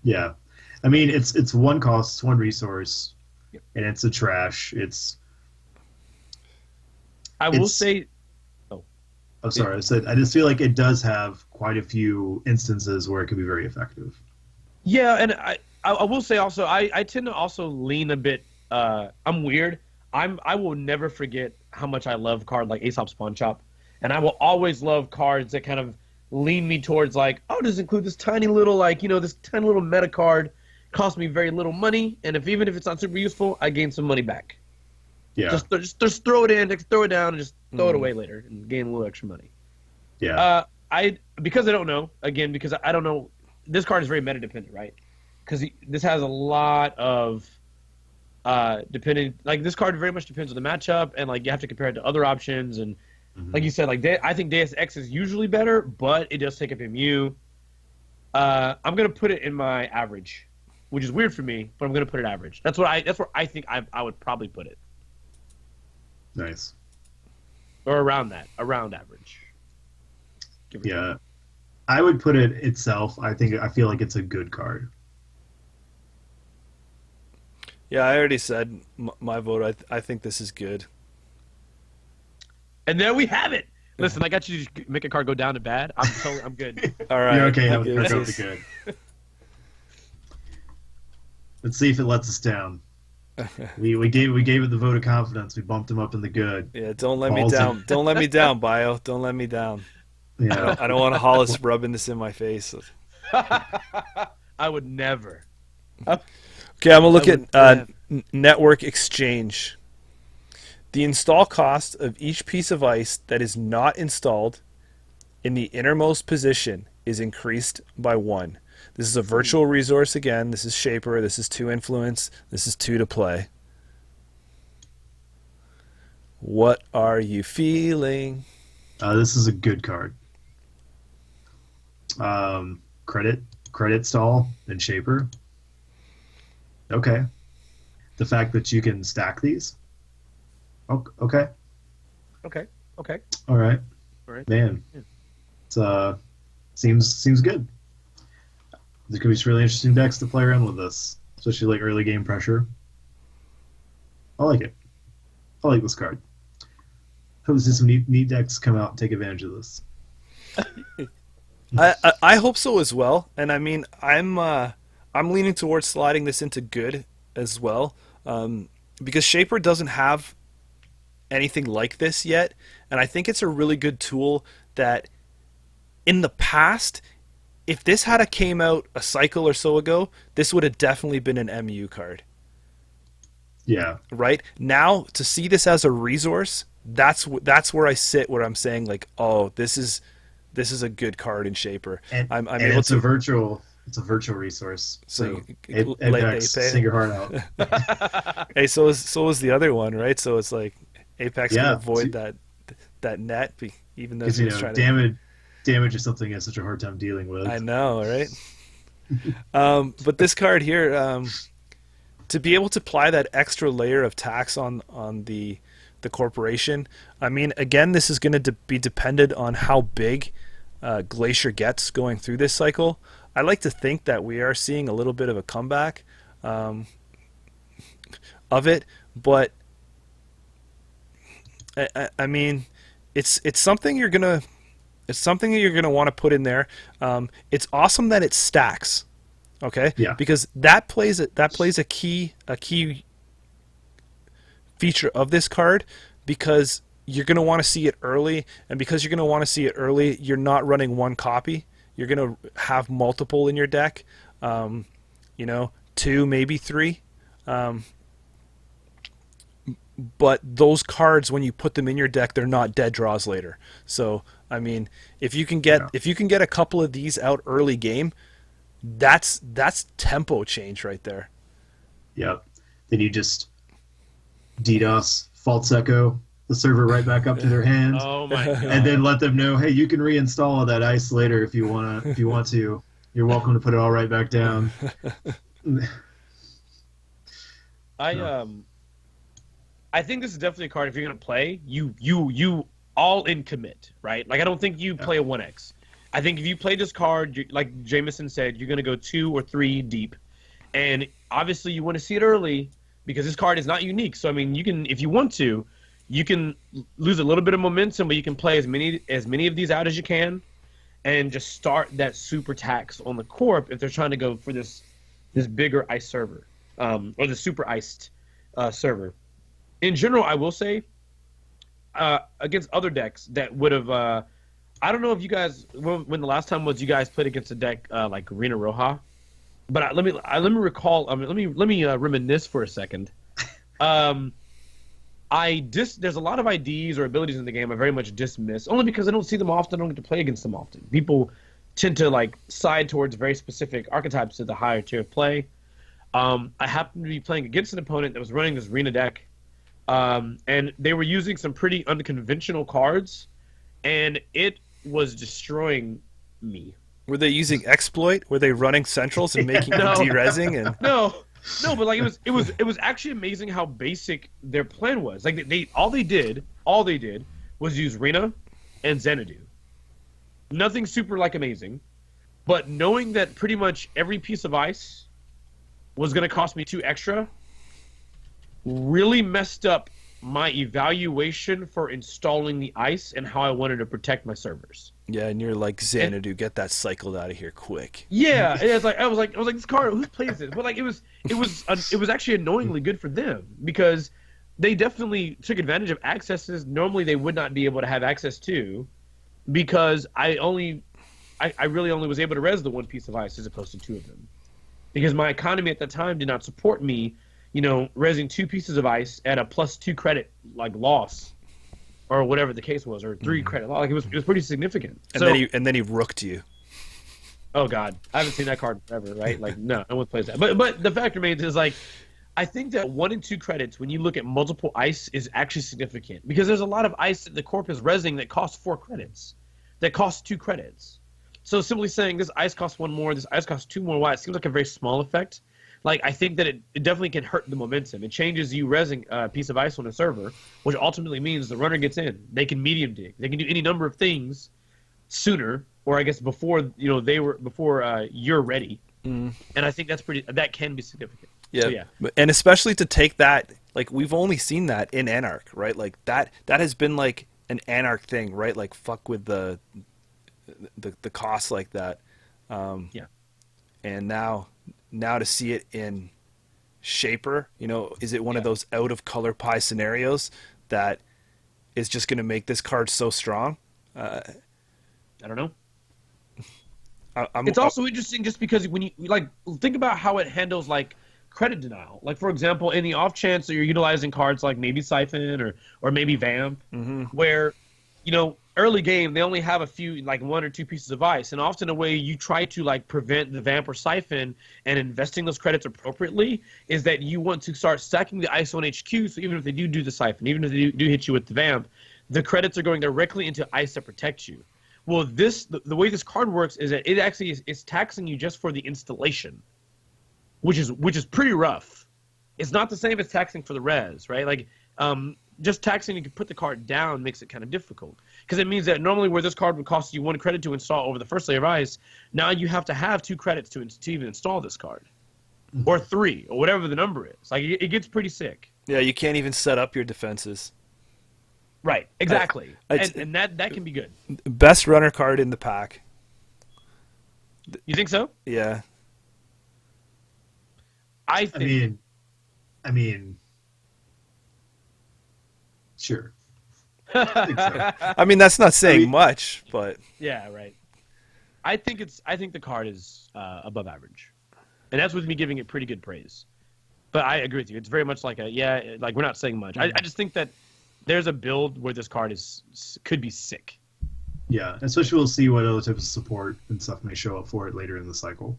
Yeah, I mean it's one cost, it's one resource, and it's a trash. I will say. I'm sorry. I just feel like it does have quite a few instances where it could be very effective. Yeah, and I will say also I tend to also lean a bit. I'm weird. I will never forget how much I love card like Aesop's Pawn Shop, and I will always love cards that kind of lean me towards like, oh, does include this tiny little this tiny little meta card, cost me very little money, and even if it's not super useful, I gain some money back. Yeah. Just throw it in, throw it down, and just throw it away later and gain a little extra money. Yeah. Because I don't know, because I don't know, this card is very meta dependent, right? Because this has a lot of depending, like this card very much depends on the matchup, and like you have to compare it to other options, and like you said, like I think Deus Ex is usually better, but it does take up MU. I'm gonna put it in my average, which is weird for me, but I'm gonna put it average. That's where I think I would probably put it. Nice. Or around average. Yeah, I would put it itself. I feel like it's a good card. Yeah, I already said my vote. I think this is good. And there we have it. Listen, I got you to make a card go down to bad. I'm good. All right. You're okay having it go to good. Let's see if it lets us down. We gave it the vote of confidence. We bumped him up in the good. Yeah, don't let me down. Don't let me down, Bio. Don't let me down. Yeah. I don't want Hollis rubbing this in my face. I would never. Okay, I'm gonna look at network exchange. The install cost of each piece of ice that is not installed in the innermost position is increased by 1. This is a virtual resource again. This is Shaper. This is 2 influence. This is 2 to play. What are you feeling? This is a good card. Credit stall and Shaper. Okay. The fact that you can stack these. Okay. Okay. All right. Man, Yeah. Seems good. There could be some really interesting decks to play around with this, especially like early game pressure. I like it. I like this card. Hope to see some neat decks come out and take advantage of this. I hope so as well. And I mean, I'm leaning towards sliding this into good as well, because Shaper doesn't have anything like this yet, and I think it's a really good tool that in the past, if this had came out a cycle or so ago, this would have definitely been an MU card. Yeah. Right? Now to see this as a resource, that's where I sit, where I'm saying like, oh, this is a good card in Shaper. And, I'm and able it's to a virtual Resource. So Apex, sing your heart out. Hey, so is the other one, right? So it's like Apex can avoid that net, even though he's trying to damage is something he has such a hard time dealing with. I know, right? But this card here, to be able to apply that extra layer of tax on the corporation, I mean, again, this is going to be dependent on how big Glacier gets going through this cycle. I like to think that we are seeing a little bit of a comeback of it, but I mean, it's something you're gonna want to put in there. It's awesome that it stacks, okay? Yeah. Because that plays a key feature of this card, because you're going to want to see it early, and because you're going to want to see it early, you're not running one copy. You're going to have multiple in your deck, 2, maybe 3. but those cards, when you put them in your deck, they're not dead draws later. So I mean, if you can get a couple of these out early game, that's tempo change right there. Yep. Then you just DDoS, false echo the server right back up to their hand. Oh my god! And then let them know, hey, you can reinstall that ice later if you want to. You're welcome to put it all right back down. I think this is definitely a card. If you're gonna play, you all in commit, right? Like I don't think you play a 1x. I think if you play this card, like Jameson said, you're gonna go 2 or 3 deep, and obviously you want to see it early because this card is not unique. So I mean, you can, if you want to, you can lose a little bit of momentum, but you can play as many of these out as you can, and just start that super tax on the corp if they're trying to go for this bigger ice server, or the super iced server. In general, I will say, against other decks that would have, I don't know if you guys, when the last time was you guys played against a deck like Arena Roja, but let me recall. Let me reminisce for a second. There's a lot of IDs or abilities in the game I very much dismiss, only because I don't see them often. I don't get to play against them often. People tend to like side towards very specific archetypes of the higher tier of play. I happened to be playing against an opponent that was running this Arena deck, and they were using some pretty unconventional cards, and it was destroying me. Were they using exploit? Were they running centrals and making derezzing? And no, but like it was actually amazing how basic their plan was. Like all they did was use Rena and Xanadu. Nothing super like amazing, but knowing that pretty much every piece of ice was going to cost me 2 extra really messed up my evaluation for installing the ice and how I wanted to protect my servers. yeah, and you're like, Xanadu, get that cycled out of here quick. Yeah, it's like I was like this card, who plays this? But like it was actually annoyingly good for them because they definitely took advantage of accesses normally they would not be able to have access to, because I really only was able to res the 1 piece of ice as opposed to 2 of them, because my economy at the time did not support me, resing 2 pieces of ice at a +2 credit like loss, or whatever the case was, or 3 credit loss. Like it was pretty significant. And then he rooked you. Oh god, I haven't seen that card forever, right? Like no one plays that. But the fact remains is like, I think that 1 and 2 credits when you look at multiple ice is actually significant, because there's a lot of ice that the corp is resing that costs 4 credits, that costs 2 credits. So simply saying this ice costs 1 more, this ice costs 2 more, why? It seems like a very small effect. Like, I think that it definitely can hurt the momentum. It changes you resing a piece of ice on a server, which ultimately means the runner gets in. They can medium dig. They can do any number of things sooner, or I guess before you're ready. And I think that can be significant. Yeah. So, yeah. And especially to take that, like, we've only seen that in Anarch, right? Like that has been like an Anarch thing, right? Like, fuck with the cost like that. Yeah. And now to see it in Shaper, is it one of those out of color pie scenarios that is just going to make this card so strong? I don't know. It's also interesting just because when you like think about how it handles like credit denial. Like, for example, in the off chance that you're utilizing cards like maybe Siphon or maybe Vamp, where early game they only have a few, like 1 or 2 pieces of ice, and often a way you try to like prevent the Vamp or Siphon and investing those credits appropriately is that you want to start stacking the ice on HQ, so even if they do the Siphon, even if they do hit you with the Vamp, the credits are going directly into ice that protects you. Well, the way this card works is that it actually is taxing you just for the installation, which is pretty rough. It's not the same as taxing for the res, right? Like, just taxing to put the card down makes it kind of difficult, because it means that normally where this card would cost you 1 credit to install over the first layer of ice, now you have to have 2 credits to even install this card, or 3, or whatever the number is. Like, it gets pretty sick. Yeah, you can't even set up your defenses. Right, exactly. And that can be good. Best runner card in the pack. You think so? Yeah. I mean, sure. I think so. I mean, that's not saying much, but yeah, right. I think the card is above average, and that's with me giving it pretty good praise. But I agree with you. It's very much like like we're not saying much. I just think that there's a build where this card could be sick. Yeah, especially we'll see what other types of support and stuff may show up for it later in the cycle.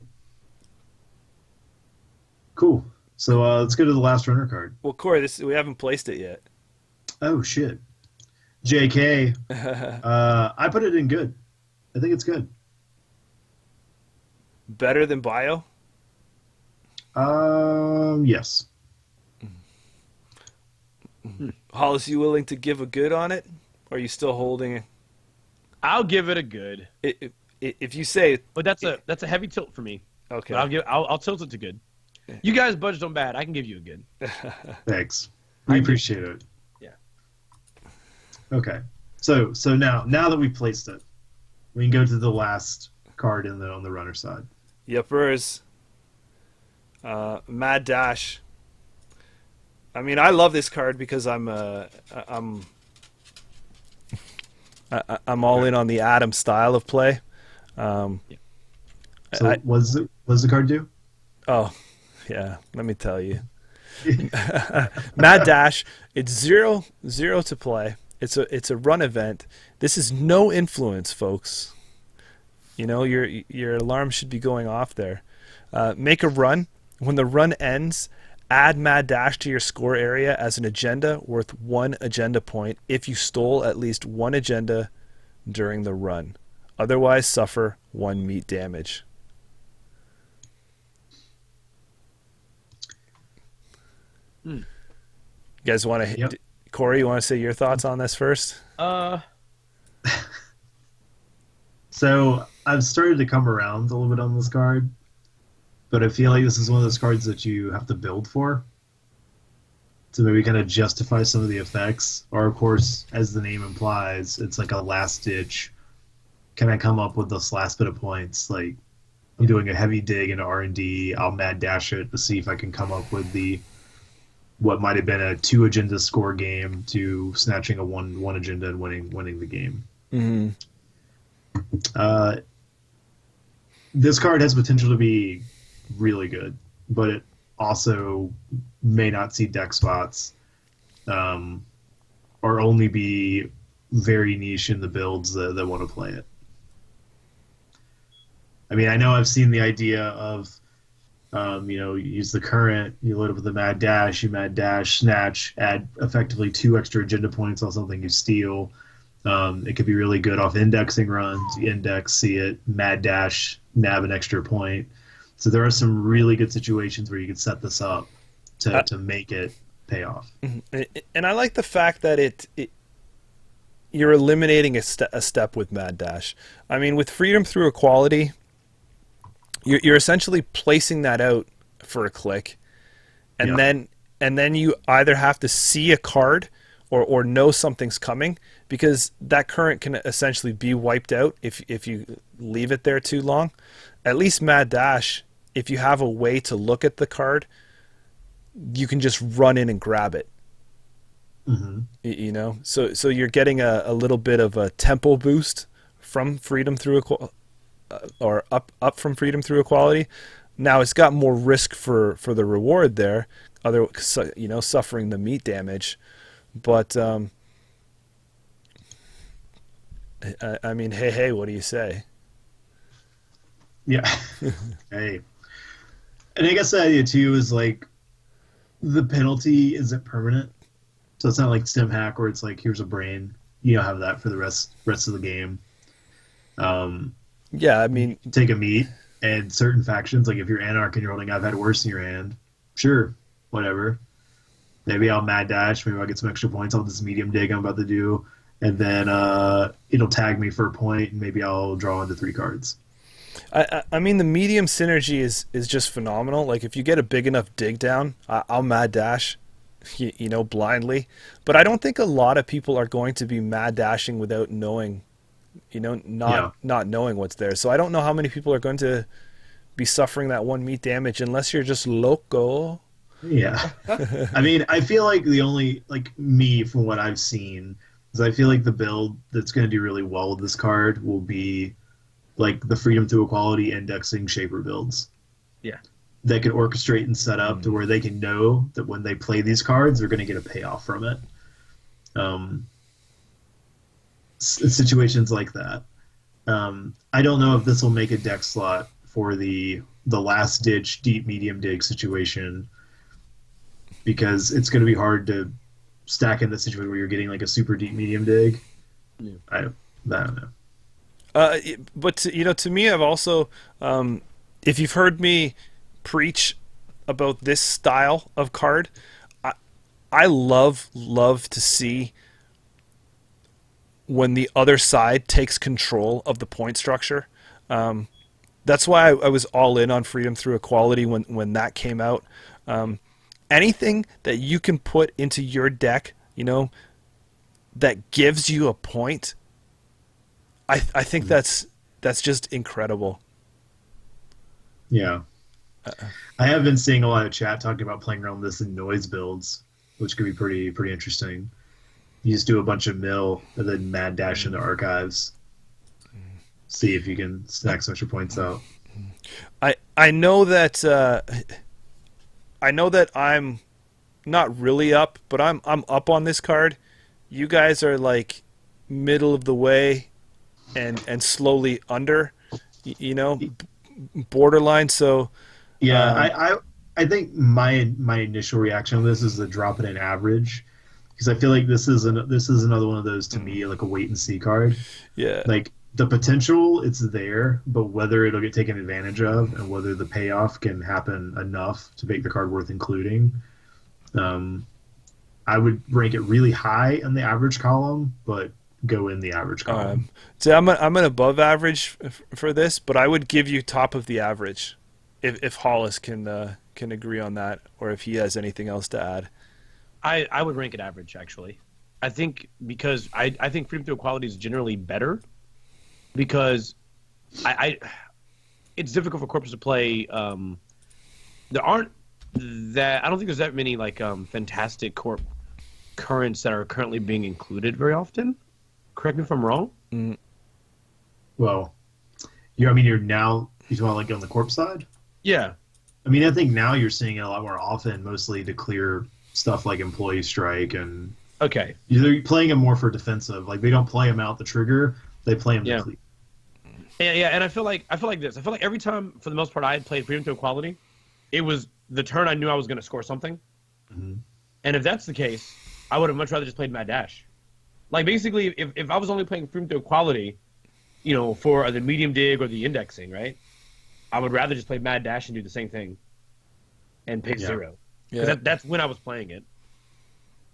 Cool. So let's go to the last runner card. Well, Corey, we haven't placed it yet. Oh, shit. JK. I put it in good. I think it's good. Better than Bio? Yes. Hollis, you willing to give a good on it? Or are you still holding it? I'll give it a good. If you say, but that's a heavy tilt for me. Okay, but I'll tilt it to good. You guys budged on bad. I can give you a good. Thanks. We appreciate it. Yeah. Okay. So now that we've placed it, we can go to the last card on the runner side. Yepers. Mad Dash. I mean, I love this card because I'm all in on the Adam style of play. So what does the card do? Oh, yeah. Let me tell you. Mad Dash. It's 0-0 to play. It's a run event. This is no influence, folks. You know, your alarm should be going off there. Make a run. When the run ends, add Mad Dash to your score area as an agenda worth 1 agenda point if you stole at least 1 agenda during the run. Otherwise, suffer 1 meat damage. You guys want to... Yep. Corey, you want to say your thoughts on this first? So I've started to come around a little bit on this card, but I feel like this is one of those cards that you have to build for to maybe kind of justify some of the effects. Or, of course, as the name implies, it's like a last ditch. Can I come up with this last bit of points? Like, I'm doing a heavy dig into R&D. I'll mad dash it to see if I can come up with what might have been a 2 agenda score game to snatching a one agenda and winning the game. Mm-hmm. This card has potential to be really good, but it also may not see deck spots, or only be very niche in the builds that want to play it. I mean, I know I've seen the idea of, you use the current, you load up with the Mad Dash, you Mad Dash, snatch, add effectively 2 extra agenda points on something you steal. It could be really good off indexing runs. You index, see it, Mad Dash, nab an extra point. So there are some really good situations where you could set this up to make it pay off. And I like the fact that you're eliminating a step with Mad Dash. I mean, with Freedom Through Equality, you're essentially placing that out for a click, and then you either have to see a card or know something's coming, because that current can essentially be wiped out if you leave it there too long. At least Mad Dash, if you have a way to look at the card, you can just run in and grab it. Mm-hmm. You know, so you're getting a little bit of a tempo boost from Freedom Through Equality, or up from Freedom Through Equality. Now it's got more risk for the reward there, suffering the meat damage. But I mean, hey, what do you say? Yeah. Hey. And I guess the idea too is like the penalty isn't permanent. So it's not like Stem Hack where it's like, here's a brain. You don't have that for the rest of the game. Yeah, I mean, take a meat, and certain factions, like if you're Anarch and you're holding I've had worse in your hand, sure, whatever. Maybe I'll Mad Dash, maybe I'll get some extra points on this medium dig I'm about to do, and then it'll tag me for a point, and maybe I'll draw into 3 cards. I mean, the medium synergy is just phenomenal. Like, if you get a big enough dig down, I'll Mad Dash, blindly. But I don't think a lot of people are going to be Mad Dashing without knowing, not knowing what's there. So I don't know how many people are going to be suffering that 1 meat damage unless you're just loco. Yeah. I mean, I feel like the only, me, from what I've seen, is I feel like the build that's going to do really well with this card will be, the Freedom Through Equality indexing Shaper builds. Yeah. that can orchestrate and set up to where they can know that when they play these cards, they're going to get a payoff from it. Situations like that. I don't know if this will make a deck slot for the last ditch deep medium dig situation, because it's going to be hard to stack in the situation where you're getting like a super deep medium dig. Yeah. I don't know. But to me, I've also, if you've heard me preach about this style of card, I love to see when the other side takes control of the point structure. That's why I was all in on Freedom Through Equality when that came out. Anything that you can put into your deck, that gives you a point, I think that's just incredible. Yeah. I have been seeing a lot of chat talking about playing around with this in noise builds, which could be pretty interesting. You just do a bunch of mill and then mad dash into archives. See if you can stack some extra points out. I know that I'm not really up, but I'm up on this card. You guys are like middle of the way and slowly under, borderline. So yeah, I think my initial reaction to this is to drop it in average, because I feel like this is another one of those, to me, like a wait and see card. Yeah, like the potential, it's there, but whether it'll get taken advantage of and whether the payoff can happen enough to make the card worth including, I would rank it really high in the average column, but go in the average column. So I'm an above average for this, but I would give you top of the average if Hollis can agree on that, or if he has anything else to add. I would rank it average, actually. I think because I think Freedom Through Equality is generally better, because it's difficult for corps to play. There aren't I don't think there's that many like fantastic corp currents that are currently being included very often. Correct me if I'm wrong. Well, you're now talking about like on the corp side. Yeah. I mean, I think now you're seeing it a lot more often, mostly to clear stuff like employee strike, and okay, they're playing them more for defensive. Like they don't play them out the trigger; they play them to clear. Yeah, and I feel like this. I feel like every time, for the most part, I had played Freedom to Equality, it was the turn I knew I was going to score something. Mm-hmm. And if that's the case, I would have much rather just played Mad Dash. Like basically, if I was only playing Freedom to Equality, for the medium dig or the indexing, right? I would rather just play Mad Dash and do the same thing, and pay 0. Because that's when I was playing it.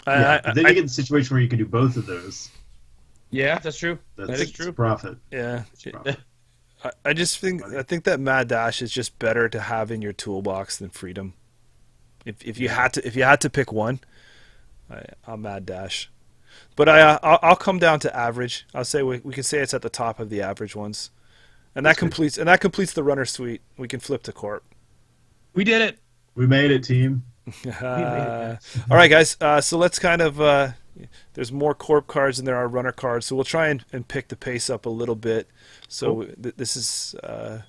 Then you get in a situation where you can do both of those. Yeah, that's true. That's true. Profit. Yeah. Profit. I think that Mad Dash is just better to have in your toolbox than Freedom. If you had to pick one, I'll Mad Dash. But I'll come down to average. I'll say we can say it's at the top of the average ones, and that completes the runner suite. We can flip to corp. We did it. We made it, team. All right, guys. So let's kind of. There's more corp cards than there are runner cards, so we'll try and pick the pace up a little bit. So this is so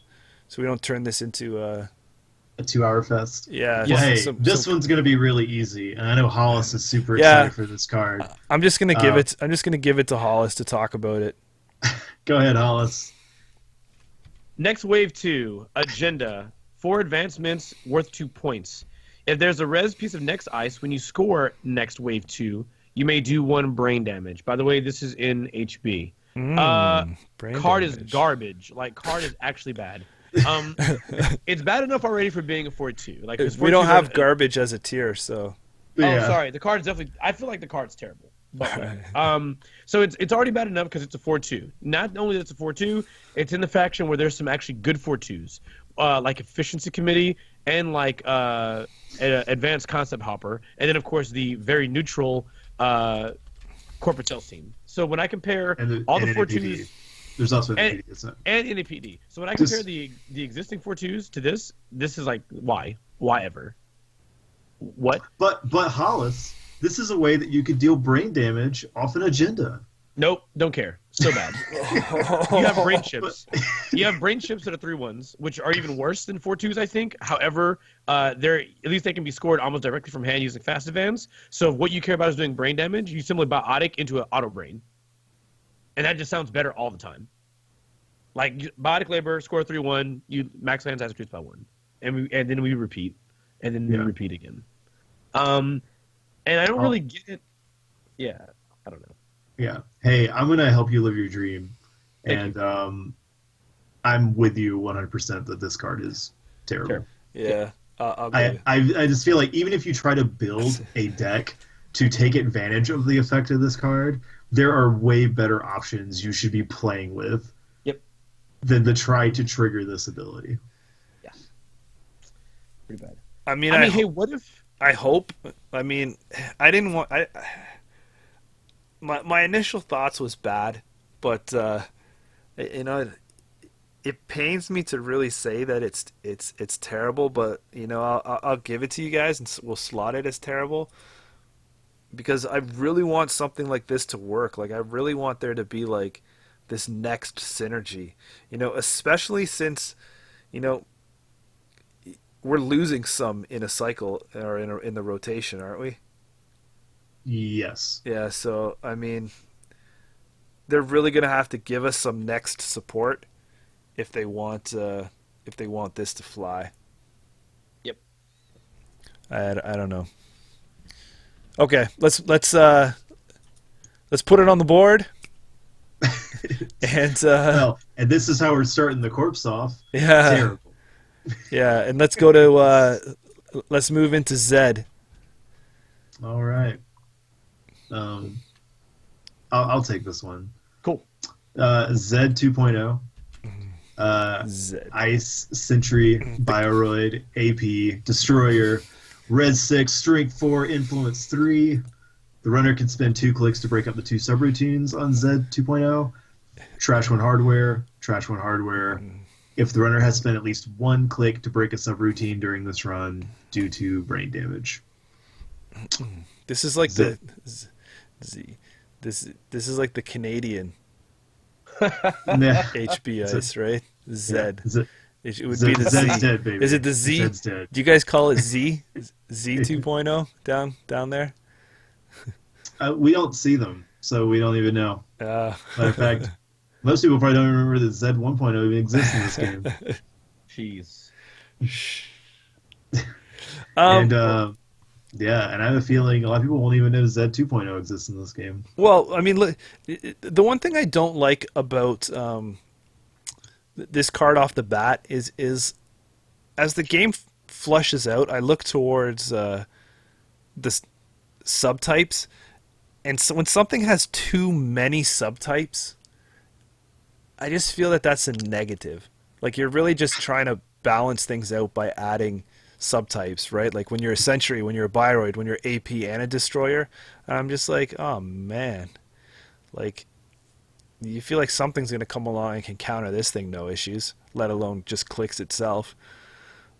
we don't turn this into a 2-hour fest. Yeah. Well, hey, this one's gonna be really easy, and I know Hollis is super excited for this card. I'm just gonna give it. I'm just gonna give it to Hollis to talk about it. Go ahead, Hollis. Next wave 2 agenda: 4 advancements worth 2 points. If there's a res piece of next ice, when you score next wave 2, you may do 1 brain damage. By the way, this is in HB. Card is garbage. Like, card is actually bad. It's bad enough already for being a 4-2. Like, we don't have garbage as a tier, so. Oh, sorry. The card's definitely. I feel like the card's terrible. But, so it's already bad enough because it's a 4-2. Not only that it's a 4-2, it's in the faction where there's some actually good 4-2s, like Efficiency Committee and like Advanced Concept Hopper, and then of course the very neutral Corporate Sales Team. So when I compare all the 4-2s, there's also NAPD, isn't it? And NAPD. So when I compare the existing 4-2s to this is like why ever? What? But Hollis, this is a way that you could deal brain damage off an agenda. Nope, don't care. So bad. You have brain chips. You have brain chips that are 3-1s, which are even worse than 4-2s, I think. However, they're at least they can be scored almost directly from hand using fast advance. So if what you care about is doing brain damage, you simply biotic into an auto brain, and that just sounds better all the time. Like biotic labor, score 3-1, you max lands has increased by 1, and then we repeat, and then we repeat again. And I don't really get it. Yeah, I don't know. Yeah. Hey, I'm gonna help you live your dream, and I'm with you 100% that this card is terrible. Sure. Yeah. I just feel like even if you try to build a deck to take advantage of the effect of this card, there are way better options you should be playing with. Yep. Than to try to trigger this ability. Yeah. Pretty bad. I mean, hey, what if? I hope. I mean, I didn't want. My initial thoughts was bad, but you know, it pains me to really say that it's terrible. But you know, I'll give it to you guys, and we'll slot it as terrible because I really want something like this to work. Like I really want there to be like this next synergy. You know, especially since you know we're losing some in a cycle or in the rotation, aren't we? Yes. Yeah, so I mean, they're really gonna have to give us some next support if they want this to fly. Yep. I don't know. Okay, let's put it on the board. And and this is how we're starting the corpse off. Yeah. Terrible. Yeah, and let's go to let's move into Zed. All right. I'll take this one. Cool. Zed 2.0. Zed. Ice, Sentry, Bioroid, AP, Destroyer, Red 6, Strength 4, Influence 3. The runner can spend 2 clicks to break up the 2 subroutines on Zed 2.0. Trash 1 hardware, trash 1 hardware. If the runner has spent at least 1 click to break a subroutine during this run due to brain damage. This is like the this is like the Canadian HB Ice, right? Zed. Yeah. It would be the Zed's Z. dead, baby. Is it the Z? Zed's dead. Do you guys call it Z? Z 2.0 down there? We don't see them, so we don't even know. Matter of fact, most people probably don't even remember that Zed 1.0 even exists in this game. Jeez. Yeah, and I have a feeling a lot of people won't even know Zed 2.0 exists in this game. Well, I mean, look, the one thing I don't like about this card off the bat is as the game flushes out, I look towards the subtypes, and so when something has too many subtypes, I just feel that that's a negative. Like you're really just trying to balance things out by adding subtypes, right? Like when you're a Sentry, when you're a Bioroid, when you're AP and a Destroyer, and I'm just like, oh man, like you feel like something's gonna come along and can counter this thing, no issues, let alone just clicks itself.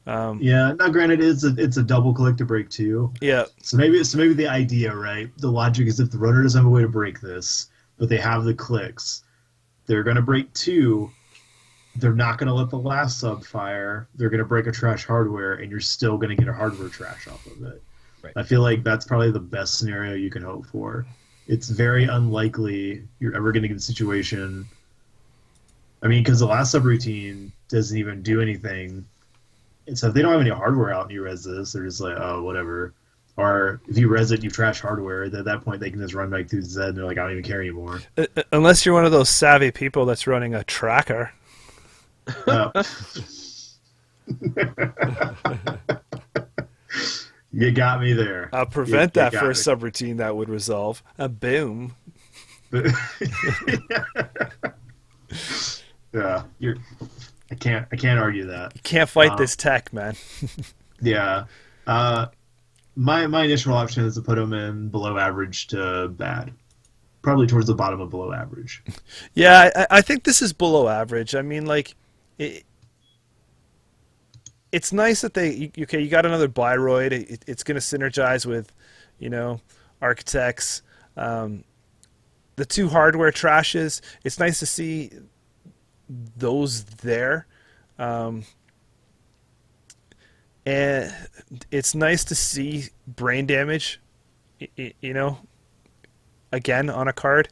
Yeah, now granted, it's a double click to break 2. Yeah. So maybe the idea, right? The logic is if the runner doesn't have a way to break this, but they have the clicks, they're gonna break 2. They're not going to let the last sub fire. They're going to break a trash hardware, and you're still going to get a hardware trash off of it. Right. I feel like that's probably the best scenario you can hope for. It's very unlikely you're ever going to get a situation. I mean, because the last subroutine doesn't even do anything. And so if they don't have any hardware out and you res this, they're just like, oh, whatever. Or if you res it, you trash hardware. At that point, they can just run back through Zed, and they're like, I don't even care anymore. Unless you're one of those savvy people that's running a tracker. You got me there. I'll prevent You that got for a me. subroutine that would resolve. Boom. Yeah, I can't argue that. You can't fight this tech, man. Yeah. My initial option is to put him in below average to bad. Probably towards the bottom of below average. Yeah, I think this is below average. I mean, like, it's nice that you got another Bioroid. It's going to synergize with, Architects. The the two hardware trashes. It's nice to see those there. And it's nice to see brain damage, you know, again on a card.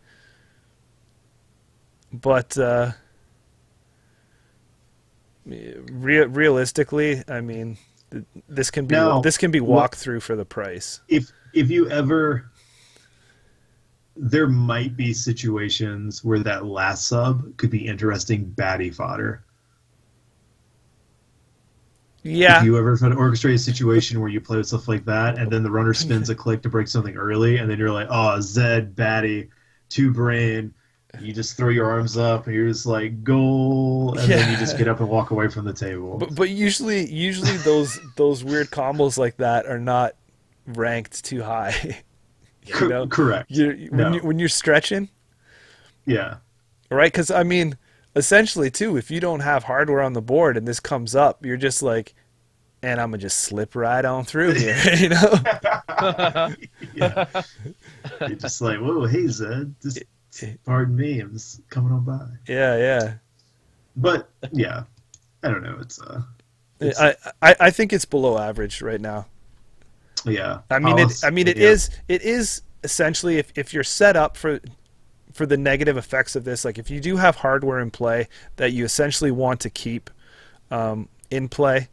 But realistically, I mean, this can be walked through for the price. If you ever, there might be situations where that last sub could be interesting baddie fodder. Yeah. If you ever had to orchestrate a situation where you play with stuff like that, and then the runner spins a click to break something early, and then you're like, oh, Zed, baddie, 2 brain. You just throw your arms up, and you're just like, goal, and then you just get up and walk away from the table. But usually those weird combos like that are not ranked too high. You know? Correct. When you're stretching. Yeah. Right? Because, I mean, essentially, too, if you don't have hardware on the board and this comes up, you're just like, and I'm going to just slip right on through here, you know? Yeah. You're just like, whoa, hey, Zed, just pardon me, I'm just coming on by. Yeah. But, yeah, I don't know. I think it's below average right now. Yeah. I mean, it is essentially, if you're set up for the negative effects of this, like if you do have hardware in play that you essentially want to keep in play,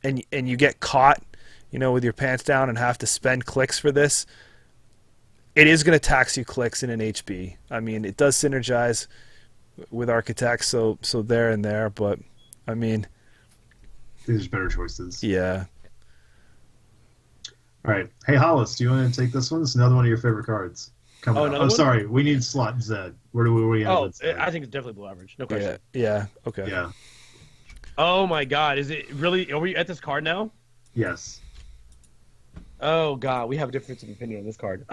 and you get caught, you know, with your pants down and have to spend clicks for this, it is going to tax you clicks in an HB. I mean, it does synergize with Architects, so there and there, but I mean, there's better choices. Yeah. All right. Hey, Hollis, do you want to take this one? It's another one of your favorite cards. Sorry. We need slot Z. Where do we have it? I think it's definitely below average. No question. Yeah. Okay. Yeah. Oh, my God. Is it really? Are we at this card now? Yes. Oh, God. We have a difference of opinion on this card.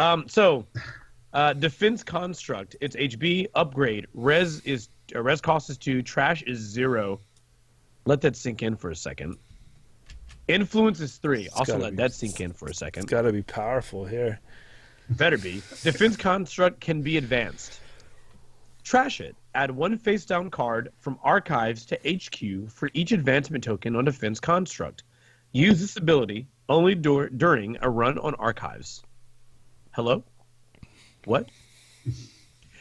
Defense Construct. It's HB. Upgrade. Res cost is 2. Trash is 0. Let that sink in for a second. Influence is 3. Also let that sink in for a second. It's got to be powerful here. Better be. Defense Construct can be advanced. Trash it. Add 1 face-down card from Archives to HQ for each advancement token on Defense Construct. Use this ability only during a run on Archives. Hello? What?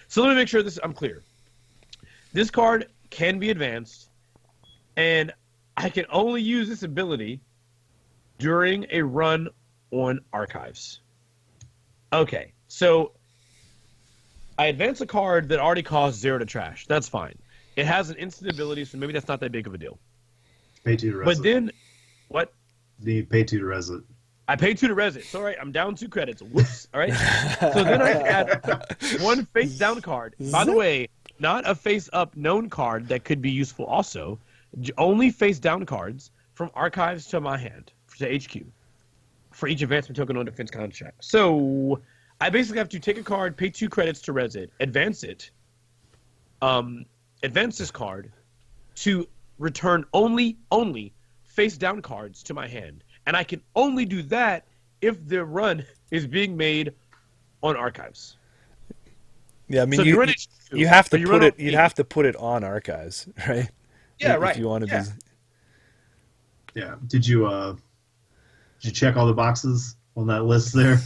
So let me make sure I'm clear. This card can be advanced, and I can only use this ability during a run on Archives. Okay, so I advance a card that already costs 0 to trash. That's fine. It has an instant ability, so maybe that's not that big of a deal. Pay 2 to res But it. then, what? You pay 2 to res it. I paid 2 to res it. So, all right, I'm down 2 credits. Whoops. All right. So then I add 1 face down card. By the way, not a face up known card that could be useful also. Only face down cards from Archives to my hand, to HQ, for each advancement token on Defense Contract. So I basically have to take a card, pay 2 credits to res it, advance it, advance this card to return only face down cards to my hand. And I can only do that if the run is being made on Archives. Yeah, I mean, so you have to put it. You'd have to put it on Archives, right? Yeah, right. If you want to be. Yeah. Did you check all the boxes on that list there?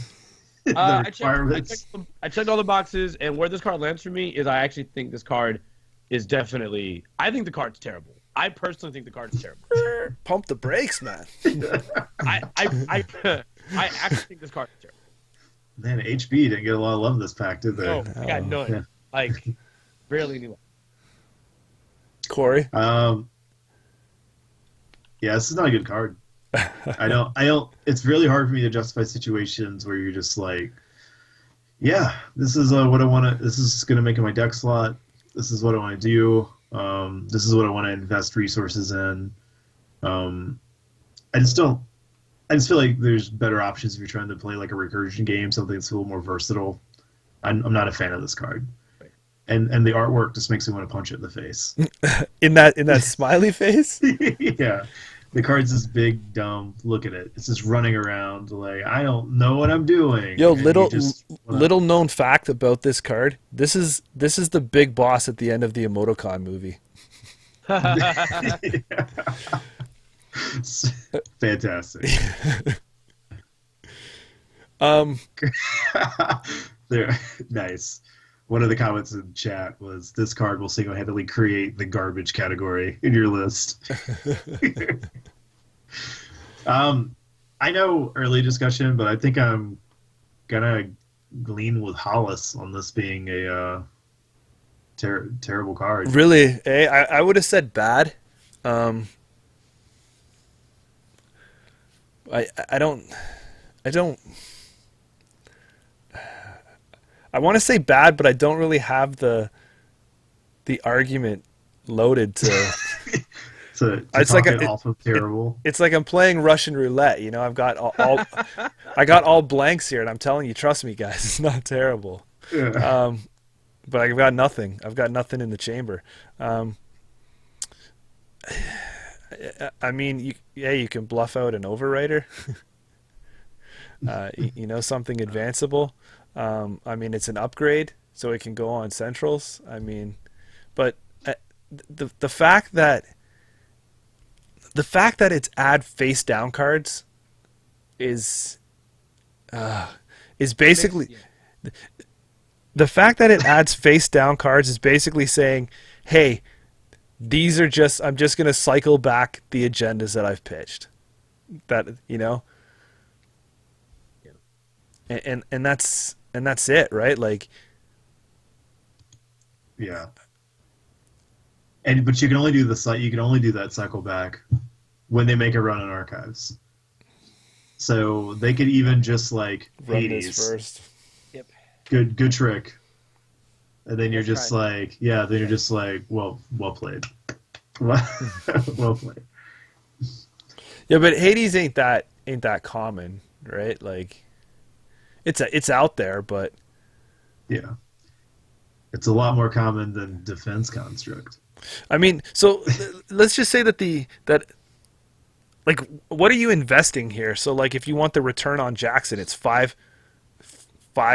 I checked all the boxes, and where this card lands for me is I actually think this card is definitely. I think the card's terrible. I personally think the card's terrible. Pump the brakes, man. I actually think this card is terrible. Man, HB didn't get a lot of love in this pack, did they? No, I got none. Yeah. Like, barely any love. Corey? Yeah, this is not a good card. I don't. It's really hard for me to justify situations where you're just like, yeah, this is what I want to. This is going to make it my deck slot. This is what I want to do. This is what I want to invest resources in. I just don't. I just feel like there's better options if you're trying to play like a recursion game, something that's a little more versatile. I'm not a fan of this card. Right. And the artwork just makes me want to punch it in the face. in that smiley face? Yeah. The card's this big, dumb. Look at it. It's just running around like I don't know what I'm doing. Yo, And you little just wanna- little known fact about this card. This is the big boss at the end of the Emoticon movie. Fantastic. There, nice. One of the comments in chat was, "This card will single-handedly create the garbage category in your list." I know early discussion, but I think I'm gonna lean with Hollis on this being a terrible card. Really? I would have said bad. I don't. I want to say bad, but I don't really have the argument loaded to. to It's talk like it off of terrible. It's like I'm playing Russian roulette. You know, I've got I got all blanks here, and I'm telling you, trust me, guys, it's not terrible. Yeah. But I've got nothing. I've got nothing in the chamber. I mean, you can bluff out an overwriter. You know, something advanceable. I mean, it's an upgrade, so it can go on centrals. I mean, but the fact that it's add face down cards is basically the fact that it adds face down cards is basically saying, hey, these are just, I'm just going to cycle back the agendas that I've pitched. That, you know, and that's it, right? Like, Yeah. But you can only do that cycle back when they make a run on archives. So they could even just like run Hades. this first. Yep. Good trick. And then you're That's just right. like, yeah, then you're just like, well played. Well played. Yeah, but Hades ain't that common, right? Like, it's out there, but Yeah. It's a lot more common than defense construct. I mean, so let's just say that like, what are you investing here? So like, if you want the return on Jackson, it's five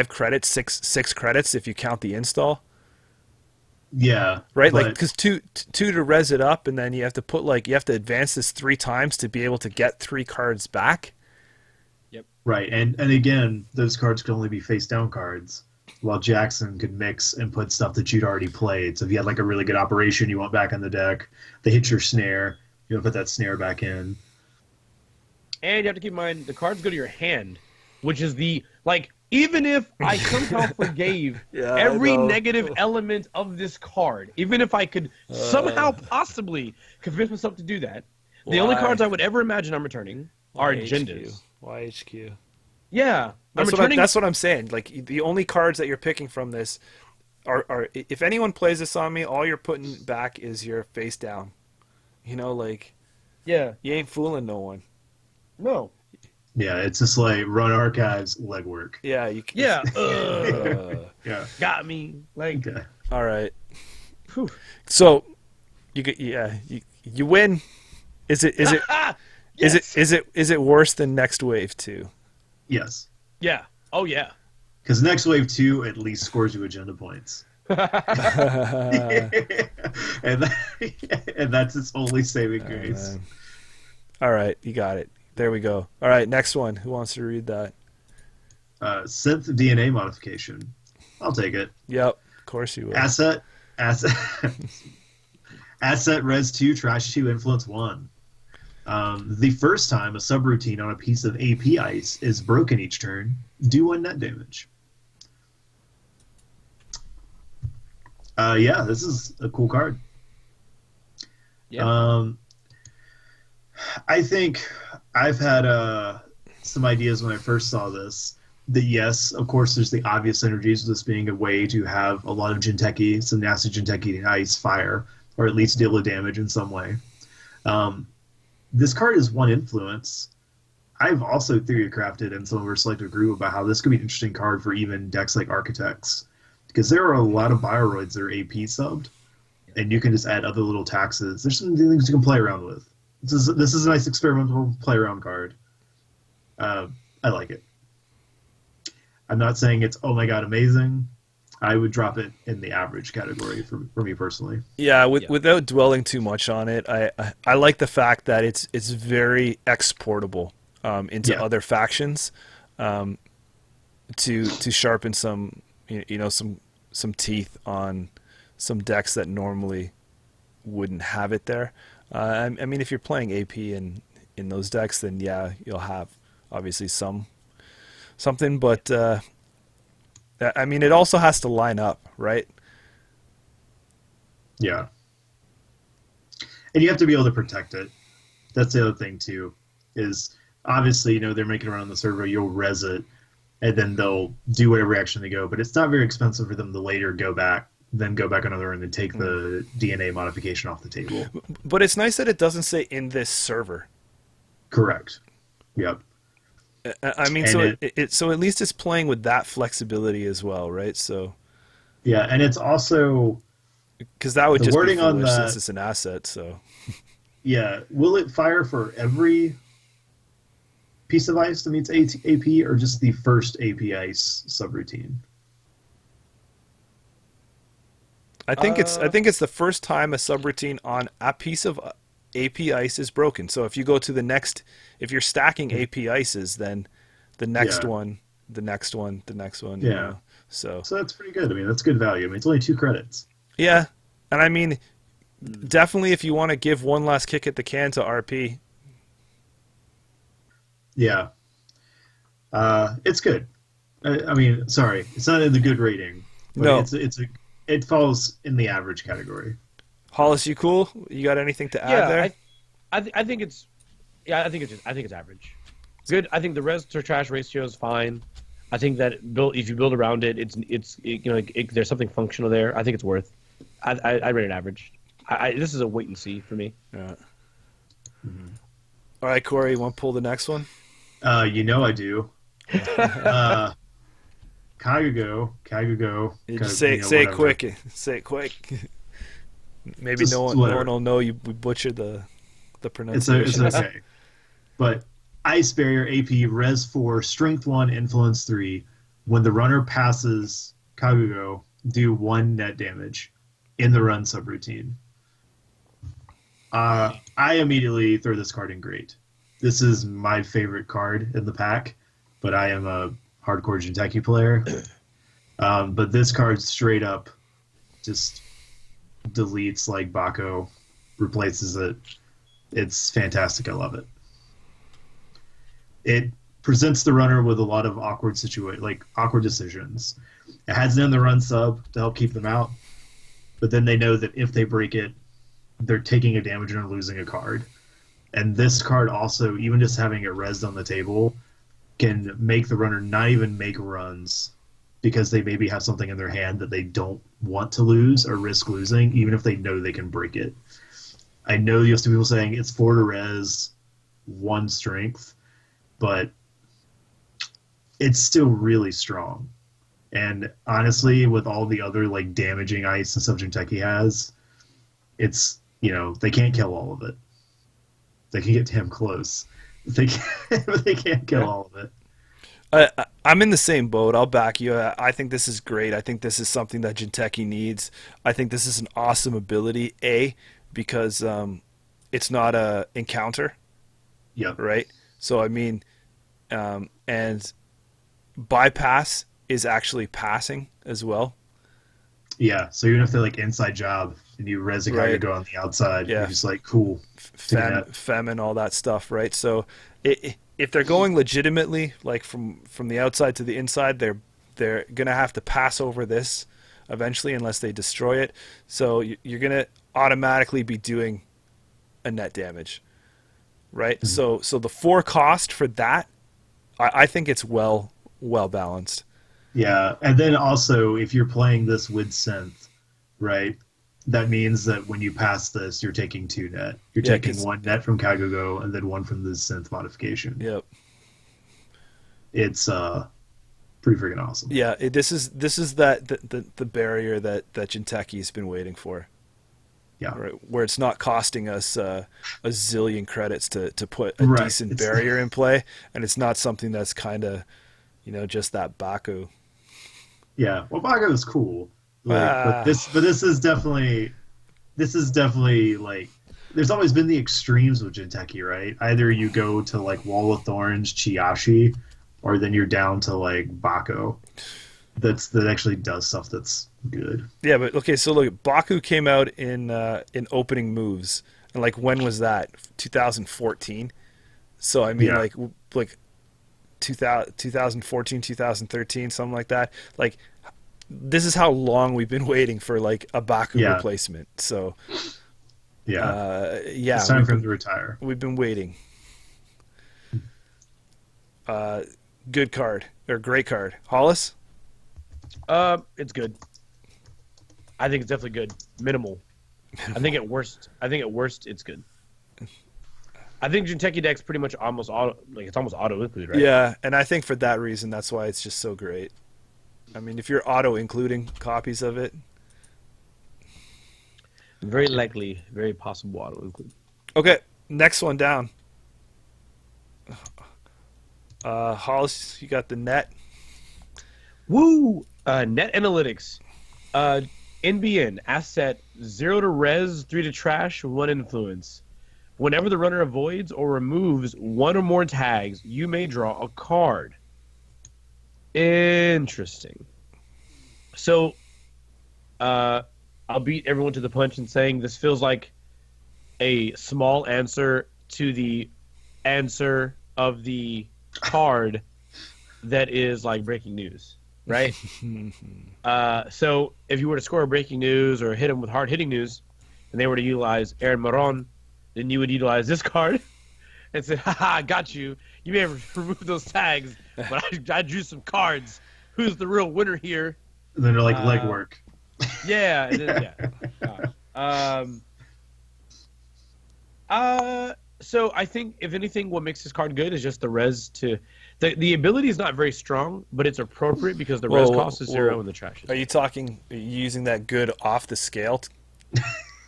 credits, six credits if you count the install, Yeah. right? but- Like, because two to res it up, and then you have to advance this 3 times to be able to get 3 cards back. Right, and again, those cards could only be face down cards, while Jackson could mix and put stuff that you'd already played. So if you had like a really good operation you want back on the deck, they hit your snare, you put that snare back in. And you have to keep in mind, the cards go to your hand, which is even if I somehow forgave Yeah, I every know. negative element of this card, even if I could somehow possibly convince myself to do that, the only Why? cards I would ever imagine I'm returning are agendas. Why HQ? Yeah. That's returning. that's what I'm saying. Like, the only cards that you're picking from this are if anyone plays this on me, all you're putting back is your face down. You know, like, Yeah. you ain't fooling no one. No. Yeah, it's just like run archives, legwork. Yeah, you. Yeah. Yeah. Got me. Like, Okay. All right. whew. So, you win. Is it Yes. is it worse than Next Wave 2? Yes. Yeah. Oh, yeah. Because next wave 2 at least scores you agenda points. and that's its only saving grace. All right, you got it. There we go. All right, next one. Who wants to read that? Synth DNA modification. I'll take it. Yep, of course you will. Asset res 2, trash 2, influence 1. The first time a subroutine on a piece of AP ice is broken each turn, do 1 net damage. Yeah, this is a cool card. Yeah. I think I've had some ideas when I first saw this. That yes, of course, there's the obvious synergies of this being a way to have a lot of Jinteki, some nasty Jinteki ice, fire, or at least deal with damage in some way. This card is 1 influence. I've also theory crafted in some of our selected group about how this could be an interesting card for even decks like Architects. Because there are a lot of Bioroids that are AP subbed, and you can just add other little taxes. There's some things you can play around with. This is a nice experimental play around card. I like it. I'm not saying it's oh my god amazing. I would drop it in the average category for me personally. Yeah, Yeah. without dwelling too much on it, I like the fact that it's very exportable into Yeah. other factions, to sharpen some some teeth on some decks that normally wouldn't have it there. I mean, if you're playing AP in those decks, then yeah, you'll have obviously something, but I mean, it also has to line up, right? Yeah. And you have to be able to protect it. That's the other thing too. Is obviously, they're making it around the server, you'll res it, and then they'll do whatever action they go. But it's not very expensive for them to later go back another and then take the DNA modification off the table. But it's nice that it doesn't say in this server. Correct. Yep. I mean, And so so at least it's playing with that flexibility as well, right? So yeah, and it's also because that would the just be wording on foolish since that. it's an asset. So Yeah, will it fire for every piece of ice that meets AP, or just the first AP ice subroutine? I think it's the first time a subroutine on a piece of AP ice is broken. So if you go to the next, if you're stacking AP ices, then the next Yeah. one, the next one, the next one. Yeah. So So that's pretty good. I mean, that's good value. I mean, it's only 2 credits. yeah, and I mean, definitely if you want to give one last kick at the can to RP, Yeah. It's good. I mean, sorry, it's not in the good rating, but No. it falls in the average category. Hollis, you cool? You got anything to add Yeah, there? I think it's I think it's average. Good. I think the res to trash ratio is fine. I think that if you build around it, there's something functional there. I think it's worth. I rate it average. This is a wait and see for me. Yeah. All right, Corey, you want to pull the next one? I do. Kagugo. You just say it whatever. quick. Say it quick. Maybe Just no one whatever. will know we butchered the It's pronunciation. okay. But Ice Barrier AP Res 4 Strength 1 Influence 3. When the runner passes Kagugo, do 1 net damage in the run subroutine. I immediately throw this card in great. This is my favorite card in the pack, but I am a hardcore Jinteki player. But this card straight up just deletes like Bako, replaces it. It's fantastic. I love it. It presents the runner with a lot of awkward decisions. It has it in the run sub to help keep them out, but then they know that if they break it, they're taking a damage and are losing a card. And this card also, even just having it rezzed on the table, can make the runner not even make runs because they maybe have something in their hand that they don't want to lose or risk losing, even if they know they can break it. I know you have some people saying it's 4 to res, 1 strength, but it's still really strong. And honestly, with all the other like damaging ice and stuff Jinteki has, it's they can't kill all of it. They can get damn close. They can't kill all of it. I'm in the same boat. I'll back you. I think this is great. I think this is something that Jinteki needs. I think this is an awesome ability. Because it's not a encounter, Yep. right? So I mean, and bypass is actually passing as well. Yeah. So even if they're like inside job and you res a guy Right. to go on the outside, Yeah. you're just like cool. Fem and all that stuff, right? So if they're going legitimately, like from the outside to the inside, they're gonna have to pass over this eventually, unless they destroy it. So you're gonna automatically be doing a net damage, right? Mm-hmm. So the 4 cost for that, I think it's well balanced. Yeah, and then also if you're playing this with synth, right? That means that when you pass this, you're taking 2 net. You're Yeah, taking 1 net from Kagugo and then 1 from the synth modification. Yep. It's pretty freaking awesome. Yeah. This is the barrier that Jinteki's been waiting for. Yeah. right, where it's not costing us a zillion credits to put a Right. decent It's barrier in play, and it's not something that's kind of, just that Baku. yeah. Well, Bago is cool. Like, but Ah, this is definitely like there's always been the extremes with Jinteki, right? Either you go to like Wall of Thorns, Chiashi, or then you're down to like Bako. That actually does stuff that's good. yeah, but okay. So look, Baku came out in opening moves, and like when was that? 2014. So I mean, Yeah. like 2014, 2013, something like that. Like this is how long we've been waiting for like a Baku Yeah. replacement. So Yeah. yeah, It's time for him to retire. we've been waiting. Good card or great card, Hollis. It's good. I think it's definitely good. Minimal. I think at worst, it's good. I think Jinteki deck's pretty much almost auto, like it's almost auto include, right? Yeah, and I think for that reason, that's why it's just so great. I mean, if you're auto including copies of it, Very likely, very possible auto include. okay. Next one down. Hollis, you got the net. Woo! Net analytics. NBN asset 0 to res, 3 to trash, 1 influence. Whenever the runner avoids or removes one or more tags, you may draw a card. Interesting. So, I'll beat everyone to the punch in saying this feels like a small answer to the answer of the card that is like breaking news, right? So if you were to score a breaking news or hit them with hard-hitting news, and they were to utilize Aaron Maron, then you would utilize this card and say, haha, I got you. You may have removed those tags, but I drew some cards. Who's the real winner here? And then they're like legwork. Yeah. And then, so I think, if anything, what makes this card good is just the res to... The ability is not very strong, but it's appropriate because the res cost is 0 and the trash is. Are you using that good off the scale?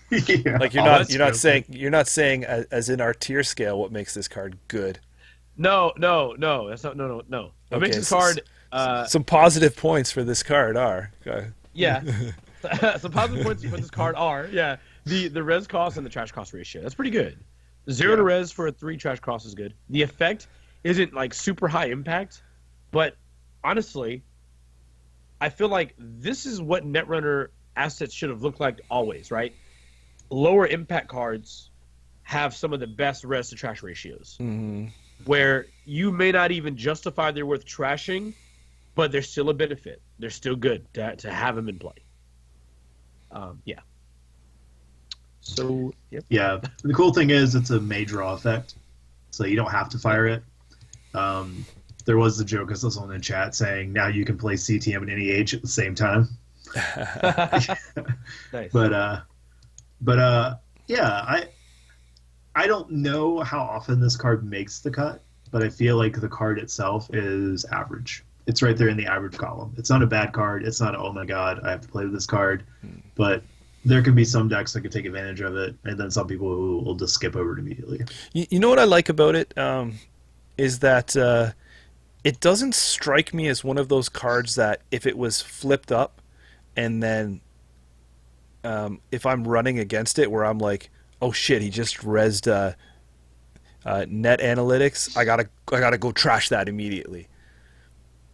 Yeah. Like you're not saying as in our tier scale what makes this card good. No. That's not no. What makes this card? Some positive points for this card are. Okay. Yeah. Some positive points for this card are the res cost and the trash cost ratio. That's pretty good. 0 to res for a 3 trash cost is good. The effect isn't like super high impact, but honestly, I feel like this is what Netrunner assets should have looked like always, right? Lower impact cards have some of the best res to trash ratios, where you may not even justify they're worth trashing, but they're still a benefit. They're still good to have them in play. Yeah. So, yep. Yeah. The cool thing is it's a May draw effect, so you don't have to fire it. There was the joke I saw someone in chat saying now you can play CTM and NEH at the same time. Nice. But yeah, I don't know how often this card makes the cut, but I feel like the card itself is average. It's right there in the average column. It's not a bad card. It's not, oh my god, I have to play with this card. But there can be some decks that could take advantage of it, and then some people who will just skip over it immediately. You know what I like about it is that it doesn't strike me as one of those cards that if it was flipped up and then if I'm running against it where I'm like, oh shit, he just rezzed net analytics, I gotta go trash that immediately.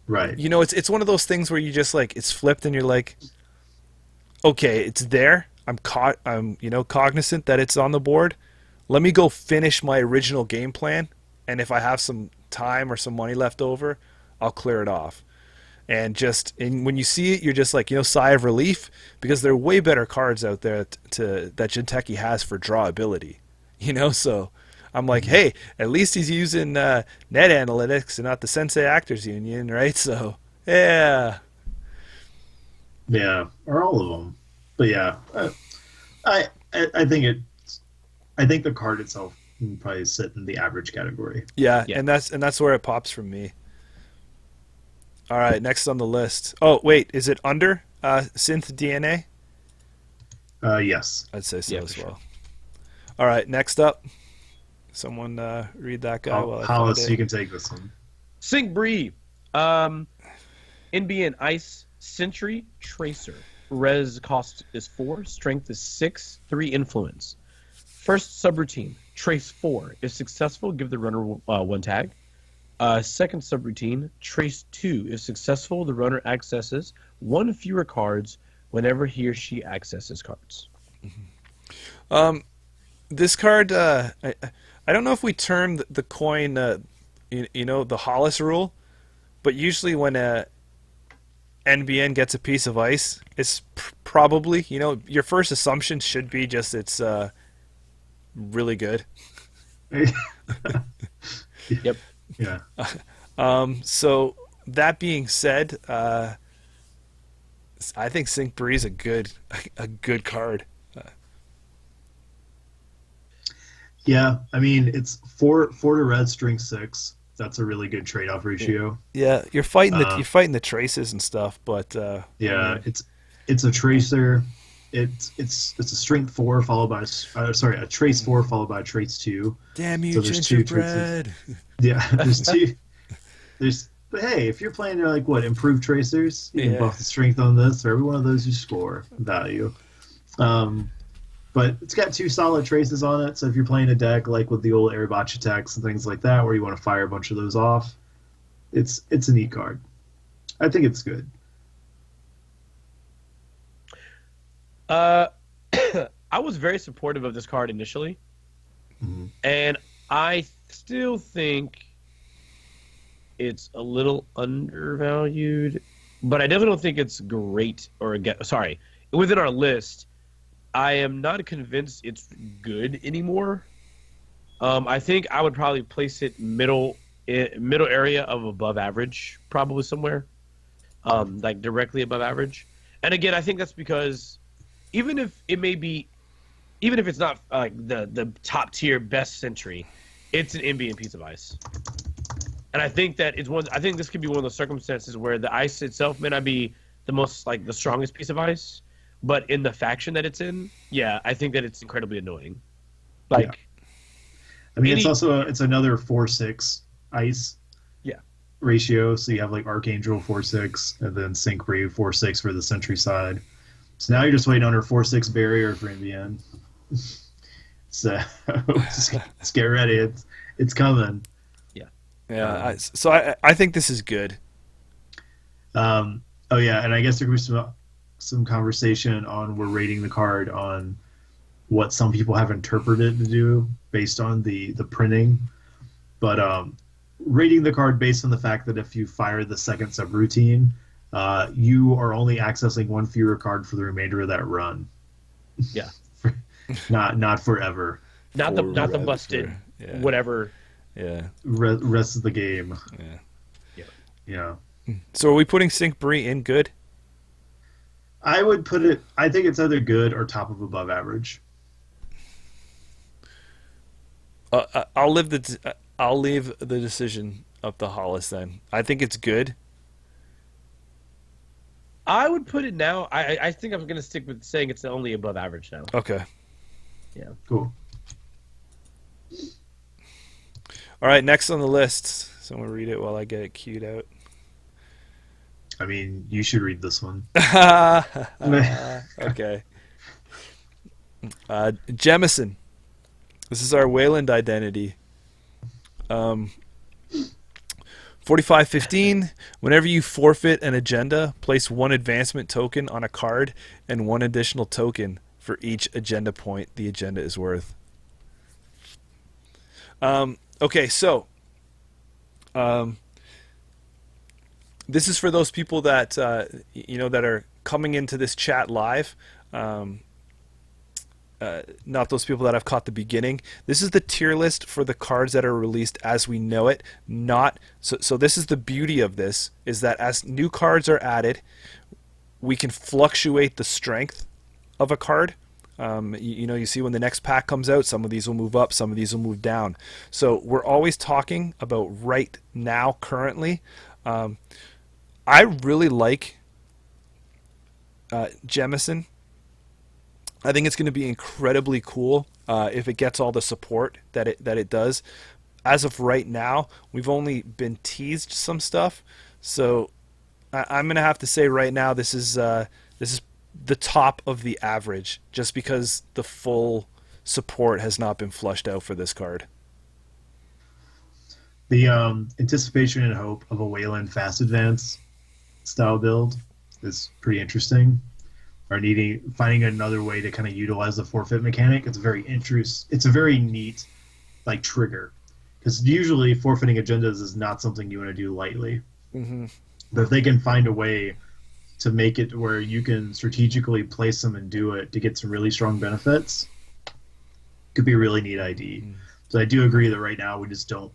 Right. You know, it's one of those things where you just like it's flipped and you're like, okay, it's there. I'm cognizant that it's on the board. Let me go finish my original game plan, and if I have some time or some money left over, I'll clear it off. And when you see it, you're just like, sigh of relief, because there are way better cards out there that Jinteki has for draw ability. So I'm like, hey, at least he's using net analytics and not the Sensei Actors Union, right? So yeah, or all of them. But yeah, I think the card itself can probably sit in the average category. Yeah. And that's where it pops from me. All right, next on the list. Oh wait, is it under Synth DNA? Yes. I'd say so Yeah, as for well. All right, next up, someone read that guy while I find Hollis, it. you can take this one. Sync Bree. NBN Ice Sentry Tracer. Res cost is 4, strength is 6, 3 influence. First subroutine, trace 4. If successful, give the runner 1 tag. Second subroutine, trace 2. If successful, the runner accesses 1 fewer cards whenever he or she accesses cards. This card, I don't know if we term the coin, the Hollis rule, but usually when NBN gets a piece of ice, it's probably, your first assumption should be just it's really good. Yep. Yeah. So that being said, I think Sync Bree is a good card. Yeah. I mean, it's 4 to red, strength 6. That's a really good trade-off ratio. Yeah, you're fighting the traces and stuff, but Yeah, it's a tracer. It's a strength 4 followed by a trace 4 followed by a trace 2. damn you, So there's 2 gingerbread. Yeah, there's 2. But hey, if you're playing like improved tracers, you can buff the strength on this. For every one of those, you score value. But it's got 2 solid traces on it. So if you're playing a deck like with the old Erebachi attacks and things like that, where you want to fire a bunch of those off, it's a neat card. I think it's good. I was very supportive of this card initially, and I still think it's a little undervalued, but I definitely don't think it's great within our list. I am not convinced it's good anymore. I think I would probably place it middle area of above average, probably somewhere, like directly above average. And again, I think that's because even if it's not like the top tier best Sentry, it's an ambient piece of ice. And I think that I think this could be one of those circumstances where the ice itself may not be the most like the strongest piece of ice, but in the faction that it's in, yeah, I think that it's incredibly annoying. Like, I mean, it's another 4/6 ice. Yeah. Ratio. So you have like Archangel 4/6, and then Sync Bree 4/6 for the Sentry side. So now you're just waiting on her 4/6 barrier for NBN. So just get ready. It's coming. Yeah. So I think this is good. Oh yeah, and I guess there could be some conversation on we're rating the card on what some people have interpreted to do based on the printing, but rating the card based on the fact that if you fire the second subroutine, you are only accessing 1 fewer card for the remainder of that run. Yeah. not forever. Not the busted whatever. Yeah. Rest of the game. Yeah. So are we putting Sync Bree in good? I would put it. I think it's either good or top of above average. I'll leave the decision up to Hollis then. I think it's good. I would put it now. I think I'm going to stick with saying it's only above average now. Okay. Yeah. Cool. All right, next on the list. Someone read it while I get it queued out. I mean, you should read this one. Okay. Jemison. This is our Wayland identity. 4515. Whenever you forfeit an agenda, place 1 advancement token on a card and 1 additional token for each agenda point the agenda is worth. Okay, so this is for those people that that are coming into this chat live. Not those people that I've caught the beginning. This is the tier list for the cards that are released as we know it. So this is the beauty of this, is that as new cards are added, we can fluctuate the strength of a card. You see when the next pack comes out, some of these will move up, some of these will move down. So we're always talking about right now, currently. I really like Jemison. I think it's going to be incredibly cool if it gets all the support that it does. As of right now, we've only been teased some stuff, so I'm going to have to say right now this is the top of the average, just because the full support has not been flushed out for this card. The anticipation and hope of a Wayland Fast Advance style build is pretty interesting. Or finding another way to kind of utilize the forfeit mechanic. It's It's a very neat like trigger, because usually forfeiting agendas is not something you want to do lightly. Mm-hmm. But if they can find a way to make it where you can strategically place them and do it to get some really strong benefits, could be a really neat ID. Mm-hmm. So I do agree that right now we just don't.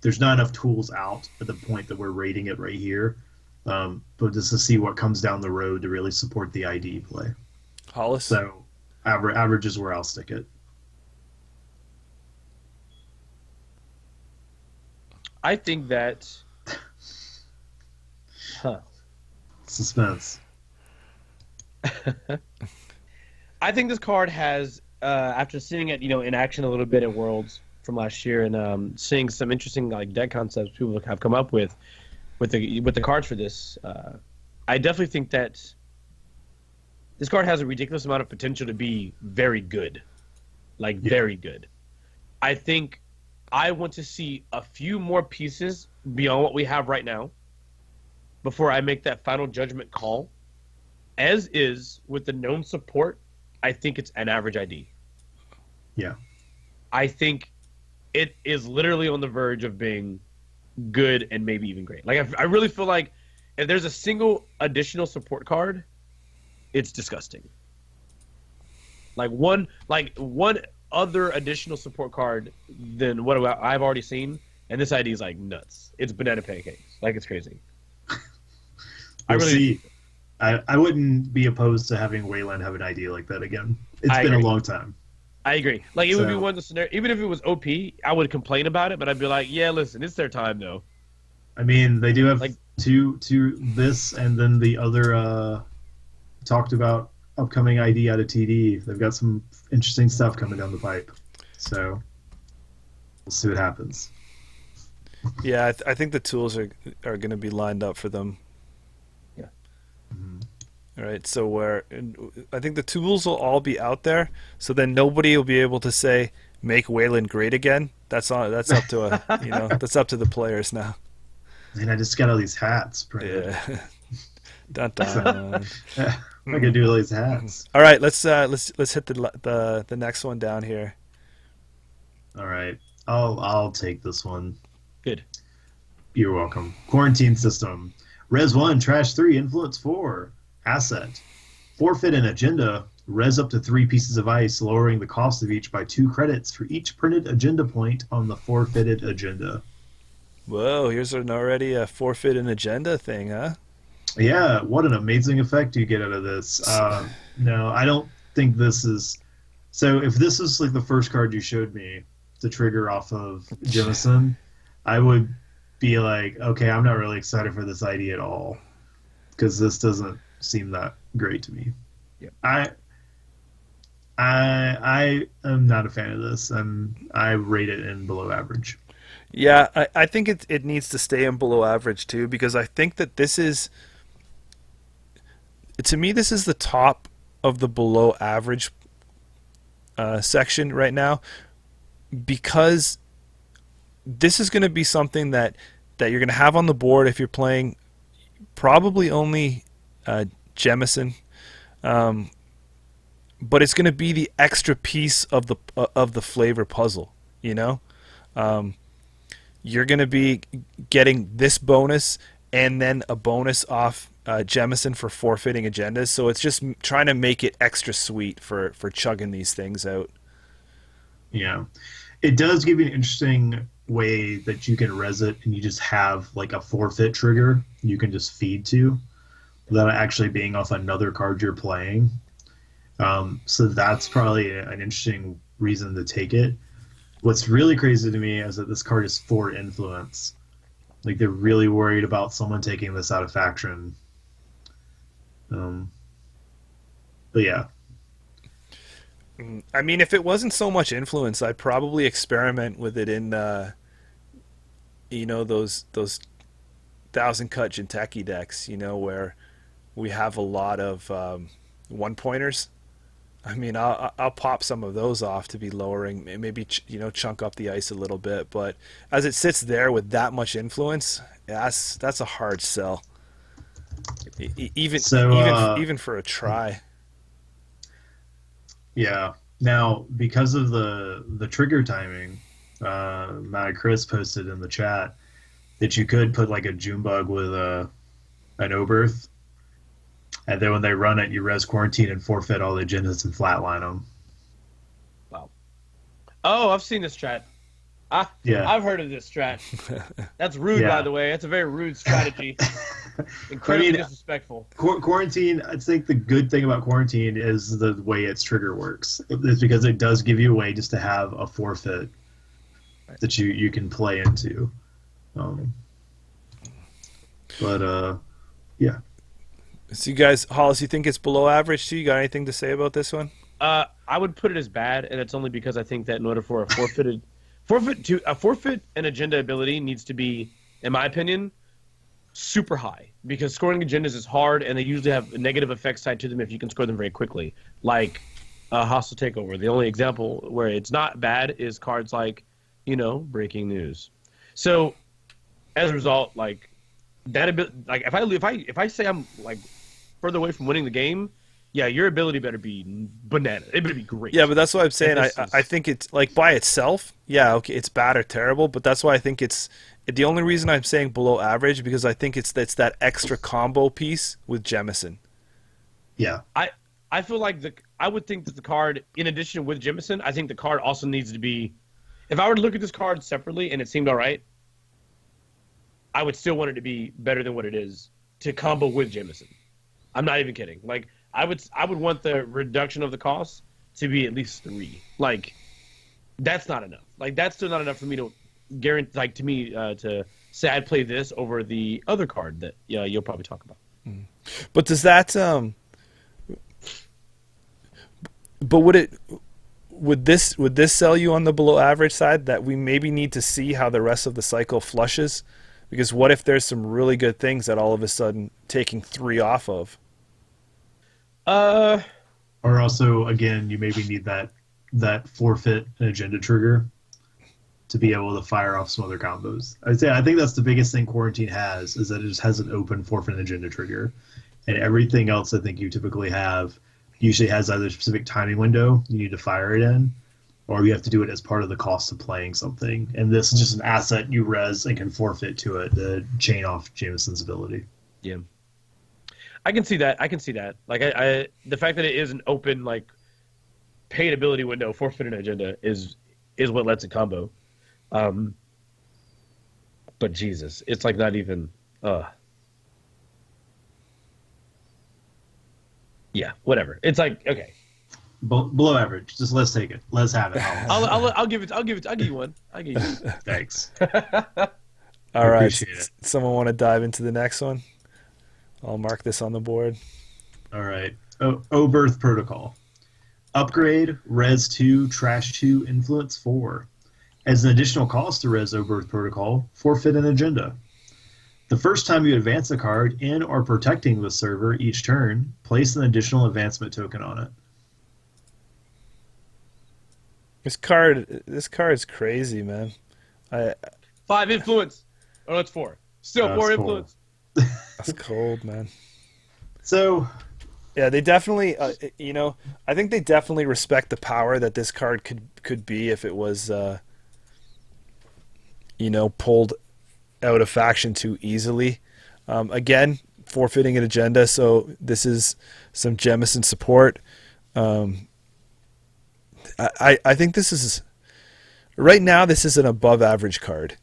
There's not enough tools out at the point that we're rating it right here. But just to see what comes down the road to really support the ID play. Hollis? So average is where I'll stick it. I think that... Suspense. I think this card has, after seeing it, in action a little bit at Worlds from last year, and seeing some interesting like deck concepts people have come up with the cards for this, I definitely think that this card has a ridiculous amount of potential to be very good, very good. I think I want to see a few more pieces beyond what we have right now before I make that final judgment call. As is with the known support, I think it's an average ID. Yeah, I think it is literally on the verge of being good and maybe even great. I really feel like if there's a single additional support card, it's disgusting. One other additional support card than what I've already seen, and this ID is nuts. It's banana pancakes. It's crazy. We'll see. I wouldn't be opposed to having Wayland have an ID like that again. It's been a long time. I agree. It would be one of the scenarios. Even if it was OP, I would complain about it, but I'd be like, yeah, listen, it's their time though. I mean, they do have two this and then the other talked about upcoming ID out of TD. They've got some interesting stuff coming down the pipe. So we'll see what happens. Yeah, I think the tools are going to be lined up for them. Yeah. Mm-hmm. All right, so I think the tools will all be out there, so then nobody will be able to say make Wayland great again. That's up to that's up to the players now. And I just got all these hats printed. Yeah. Dun, dun. I can do all these hats. All right, let's hit the next one down here. All right, I'll take this one. Good. You're welcome. Quarantine system. Res 1, Trash 3, Influence 4. Asset. Forfeit an agenda. Res up to 3 pieces of ice, lowering the cost of each by 2 credits for each printed agenda point on the forfeited agenda. Whoa, here's already a forfeit an agenda thing, huh? Yeah, what an amazing effect you get out of this. No, I don't think this is... So if this is the first card you showed me to trigger off of Jemison, I would be like, okay, I'm not really excited for this ID at all, because this doesn't seem that great to me. Yep. I am not a fan of this, and I rate it in below average. Yeah, I think it needs to stay in below average too, because I think that this is, to me, this is the top of the below average section right now, because this is going to be something that you're going to have on the board if you're playing probably only Jemison, but it's going to be the extra piece of the flavor puzzle. You're going to be getting this bonus and then a bonus off Jemison for forfeiting agendas. So it's just trying to make it extra sweet for chugging these things out. Yeah. It does give you an interesting way that you can res it and you just have a forfeit trigger you can just feed to without actually being off another card you're playing. So that's probably an interesting reason to take it. What's really crazy to me is that this card is 4 influence. They're really worried about someone taking this out of faction. But yeah. I mean, if it wasn't so much influence, I'd probably experiment with it in, those thousand cut Jinteki decks, where we have a lot of one pointers. I mean, I'll pop some of those off to be lowering, maybe chunk up the ice a little bit. But as it sits there with that much influence, that's a hard sell. Even So, even for a try. yeah. Now, because of the trigger timing, Matt Chris posted in the chat that you could put like a Junebug with an Oberth, and then when they run it, you res quarantine and forfeit all the agendas and flatline them. Wow. Oh, I've seen this strat. Yeah. I've heard of this strat. That's rude, by the way. That's a very rude strategy. Incredibly disrespectful. Quarantine, I think the good thing about quarantine is the way its trigger works. It's because it does give you a way just to have a forfeit that you can play into. Yeah. So you guys, Hollis, you think it's below average too? You got anything to say about this one? I would put it as bad, and it's only because I think that in order for a forfeit and agenda ability needs to be, in my opinion, super high, because scoring agendas is hard, and they usually have negative effects tied to them if you can score them very quickly. Like hostile takeover. The only example where it's not bad is cards like, breaking news. So as a result, like that like if I say I'm like further away from winning the game, yeah, your ability better be banana. It better be great. Yeah, but that's what I'm saying. I think it's like by itself, yeah, okay, it's bad or terrible, but that's why I think it's the only reason I'm saying below average, because I think it's that extra combo piece with Jemison. Yeah. I feel like I would think that the card, in addition with Jemison, I think the card also needs to be, if I were to look at this card separately and it seemed all right, I would still want it to be better than what it is to combo with Jemison. I'm not even kidding. Like I would want the reduction of the cost to be at least 3. Like that's not enough. Like that's still not enough for me to guarantee. Like to me to say I'd play this over the other card that you'll probably talk about. But does that But would this sell you on the below average side, that we maybe need to see how the rest of the cycle flushes? Because what if there's some really good things that all of a sudden taking 3 off of? Or also, again, you maybe need that forfeit and agenda trigger to be able to fire off some other combos. I think that's the biggest thing Quarantine has, is that it just has an open forfeit and agenda trigger. And everything else I think you typically have usually has either a specific timing window you need to fire it in, or you have to do it as part of the cost of playing something. And this is just an asset you res and can forfeit to it to chain off Jameson's ability. Yeah. I can see that. Like I the fact that it is an open, like, paid ability window, forfeit and agenda is what lets it combo. But Jesus, it's like not even yeah, whatever. It's like, okay. Below average. Just let's take it. Let's have it. I'll give you one. Thanks. All right. Someone want to dive into the next one? I'll mark this on the board. All right. Oberth Protocol. Upgrade, Res 2, Trash 2, Influence 4. As an additional cost to Res Oberth Protocol, forfeit an agenda. The first time you advance a card in or protecting the server each turn, place an additional advancement token on it. This card is crazy, man. 5 influence. Oh, that's 4. Still 4 influence. That's cold, man. So, yeah, they definitely, I think they definitely respect the power that this card could be if it was, pulled out of faction too easily. Again, forfeiting an agenda, so this is some Jemison support. I think this is, right now, this is an above average card.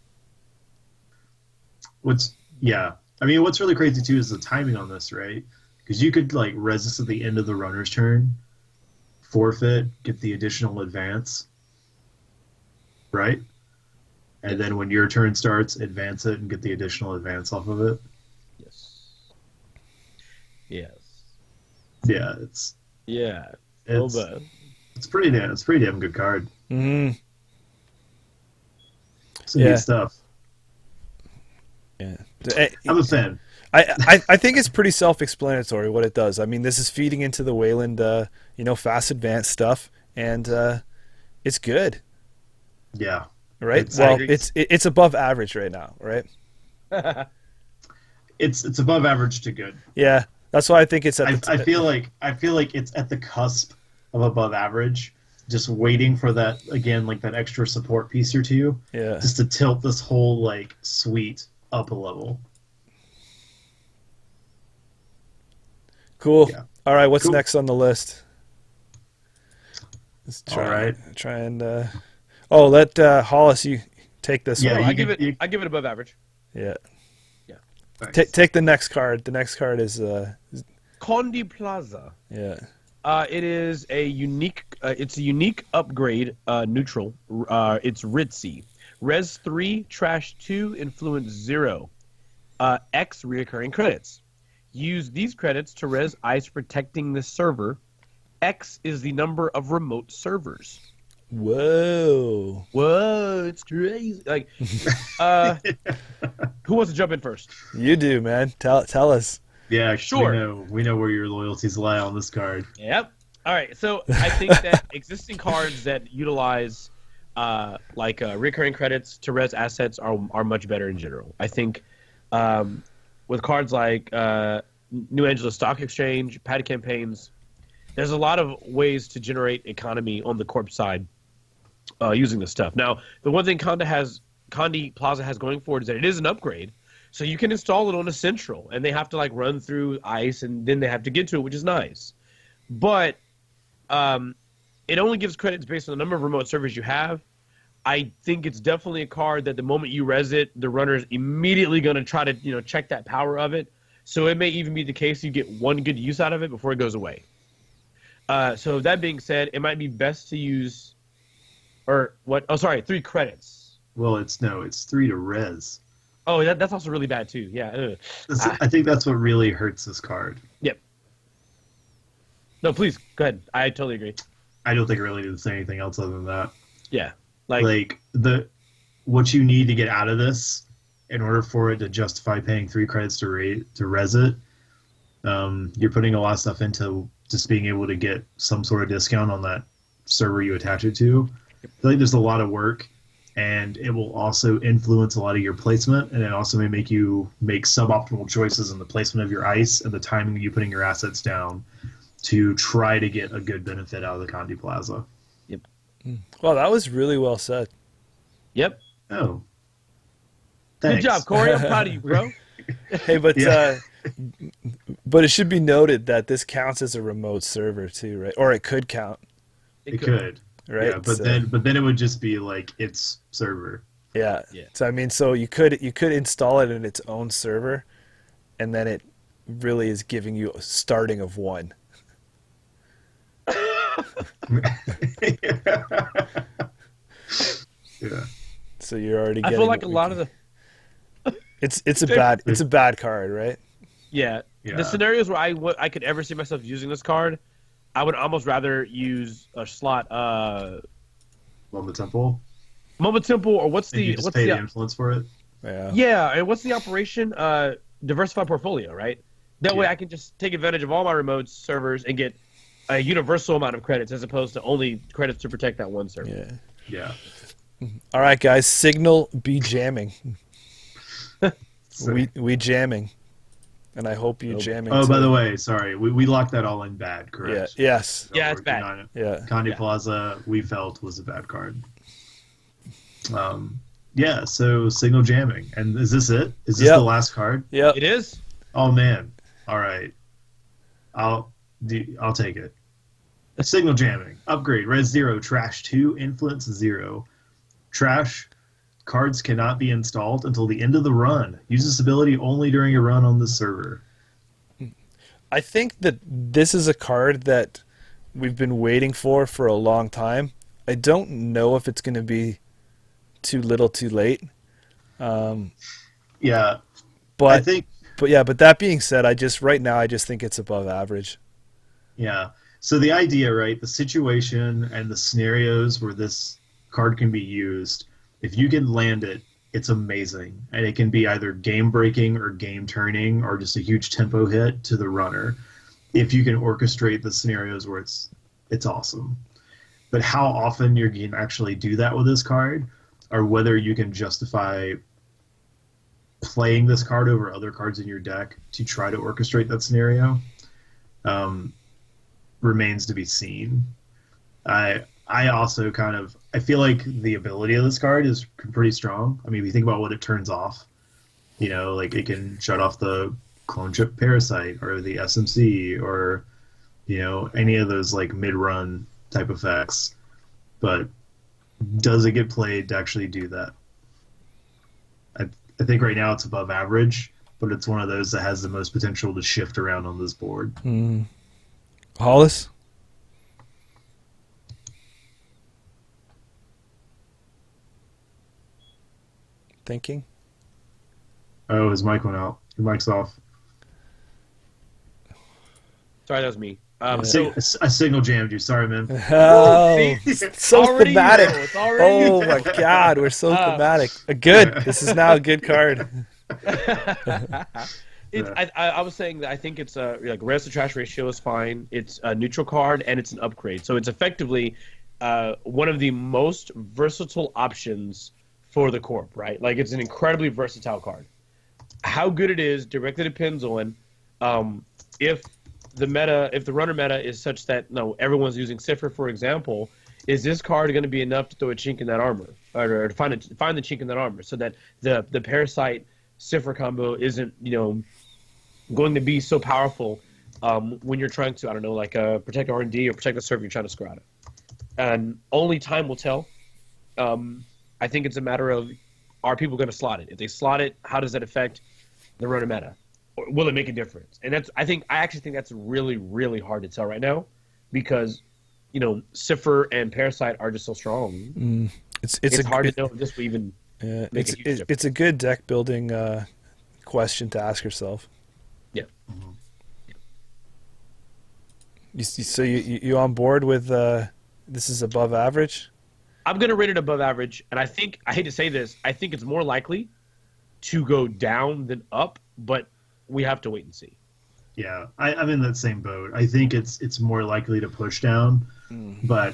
What's really crazy too is the timing on this, right? Because you could like res this at the end of the runner's turn, forfeit, get the additional advance, right? And then when your turn starts, advance it and get the additional advance off of it. Yes. Yeah, a little bit. It's pretty damn good card. Mm-hmm. Some Yeah. neat stuff. Yeah. I'm a fan. I think it's pretty self-explanatory what it does. I mean, this is feeding into the Wayland, fast advanced stuff, and it's good, Yeah. right? It's- Well, I agree. it's above average right now, right? It's above average to good. Yeah, that's why I think it's at the I feel like it's at the cusp of above average, just waiting for that again, like that extra support piece or two, yeah. just to tilt this whole like suite up a level. Cool. Yeah. All right, what's Cool. next on the list? Let's All right. try and let Hollis you take this Yeah, one. I you give can- it. I give it above average. Yeah. Thanks. Take the next card. The next card is Condi Plaza. yeah. It is a unique. It's a unique upgrade. Neutral. It's Ritzy. Res 3, Trash 2, Influence 0. X reoccurring credits. Use these credits to res ice protecting the server. X is the number of remote servers. Whoa. Whoa, it's crazy. Like, who wants to jump in first? You do, man. Tell us. Yeah, Sure. we know where your loyalties lie on this card. Yep. All right. So I think that existing cards that utilize recurring credits to res assets are much better in general. I think with cards like New Angeles Stock Exchange, Patty campaigns, there's a lot of ways to generate economy on the corp side using this stuff. Now, the one thing Condi Plaza has going for it is that it is an upgrade. So you can install it on a central, and they have to like run through ICE, and then they have to get to it, which is nice. But it only gives credits based on the number of remote servers you have. I think it's definitely a card that the moment you res it, the runner is immediately going to try to check that power of it. So it may even be the case you get one good use out of it before it goes away. So that being said, it might be best to use, or what? Oh, sorry, 3 credits. Well, it's 3 to res. Oh, that's also really bad too. Yeah. I think that's what really hurts this card. Yep. No, please go ahead. I totally agree. I don't think it really needs to say anything else other than that. Yeah. Like what you need to get out of this in order for it to justify paying 3 credits to res it, you're putting a lot of stuff into just being able to get some sort of discount on that server you attach it to. I feel like there's a lot of work, and it will also influence a lot of your placement, and it also may make you make suboptimal choices in the placement of your ice and the timing you putting your assets down to try to get a good benefit out of the Condi Plaza. Well, that was really well said. Yep. Oh. Good Thanks. job, Corey. I'm proud of you, bro. Hey, but Yeah. but it should be noted that this counts as a remote server too, right? Or it could count, It could. right? Yeah, but So- then it would just be like its server. yeah. Yeah. So I mean, so you could install it in its own server, and then it really is giving you a starting of 1. Yeah. So you're already. I Getting feel like a what we lot can- of the It's a bad card, right? yeah. Yeah. The scenarios where I could ever see myself using this card, I would almost rather use a slot Moment Temple. Moment Temple, or what's And you the just what's pay the the influence for it. Yeah. yeah, and what's the operation? Diversified portfolio, right? That way Yeah. I can just take advantage of all my remote servers and get a universal amount of credits as opposed to only credits to protect that one server. Yeah. Yeah. All right, guys. Signal be jamming. So- We jamming, and I hope you jamming. oh, too. by the way, sorry. We locked that all in bad, Yeah. correct? Yes. Yeah, it's We're bad. not- Yeah. Condi Yeah. Plaza, we felt, was a bad card. Yeah, so signal jamming. And is this it? Is this Yep. the last card? Yep. It is. Oh man. All right. I'll take it. Signal jamming. Upgrade. Res 0. Trash 2. Influence 0. Trash. Cards cannot be installed until the end of the run. Use this ability only during a run on the server. I think that this is a card that we've been waiting for a long time. I don't know if it's going to be too little, too late. Yeah. But I think but that being said, right now I just think it's above average. yeah. So the idea, right? The situation and the scenarios where this card can be used, if you can land it, it's amazing, and it can be either game breaking or game turning or just a huge tempo hit to the runner. If you can orchestrate the scenarios where it's awesome. But how often you can actually do that with this card, or whether you can justify playing this card over other cards in your deck to try to orchestrate that scenario, remains to be seen. I also I feel like the ability of this card is pretty strong. I mean, if you think about what it turns off, like it can shut off the clone chip parasite or the SMC or, any of those like mid-run type effects. But does it get played to actually do that? I think right now it's above average, but it's one of those that has the most potential to shift around on this board. Hollis? Thinking? Oh, his mic went out. Your mic's off. Sorry, that was me. I signal jammed you. Sorry, man. Oh, so already thematic. It's already Oh my God, we're so thematic. Good. This is now a good card. I was saying that I think it's like res to trash ratio is fine. It's a neutral card and it's an upgrade, so it's effectively one of the most versatile options for the corp. Right, like it's an incredibly versatile card. How good it is directly depends on if the runner meta is such that everyone's using Cipher, for example. Is this card going to be enough to throw a chink in that armor, or to find the chink in that armor, so that the parasite Cipher combo isn't going to be so powerful when you're trying to protect R&D or protect the server you're trying to screw out of. And only time will tell. I think it's a matter of, are people going to slot it? If they slot it, how does that affect the runner meta? Or will it make a difference? And I actually think that's really, really hard to tell right now, because Cipher and Parasite are just so strong. It's hard to know if this will even make a huge difference. It's a good deck building question to ask yourself. Yeah. So you on board with this is above average? I'm going to rate it above average, and I hate to say this, I think it's more likely to go down than up, but we have to wait and see. Yeah, I'm in that same boat. I think it's more likely to push down, but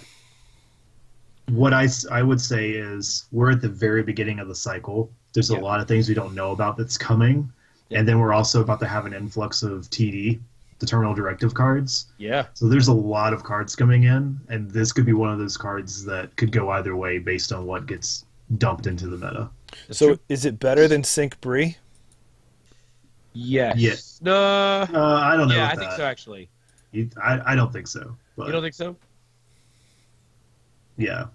what I would say is we're at the very beginning of the cycle. There's a lot of things we don't know about that's coming, and then we're also about to have an influx of TD, the Terminal Directive cards. Yeah. So there's a lot of cards coming in, and this could be one of those cards that could go either way based on what gets dumped into the meta. So is it better than Sync Bree? Yes. Yes. No. I don't know. Yeah, I think so, actually. I don't think so. But You don't think so? yeah,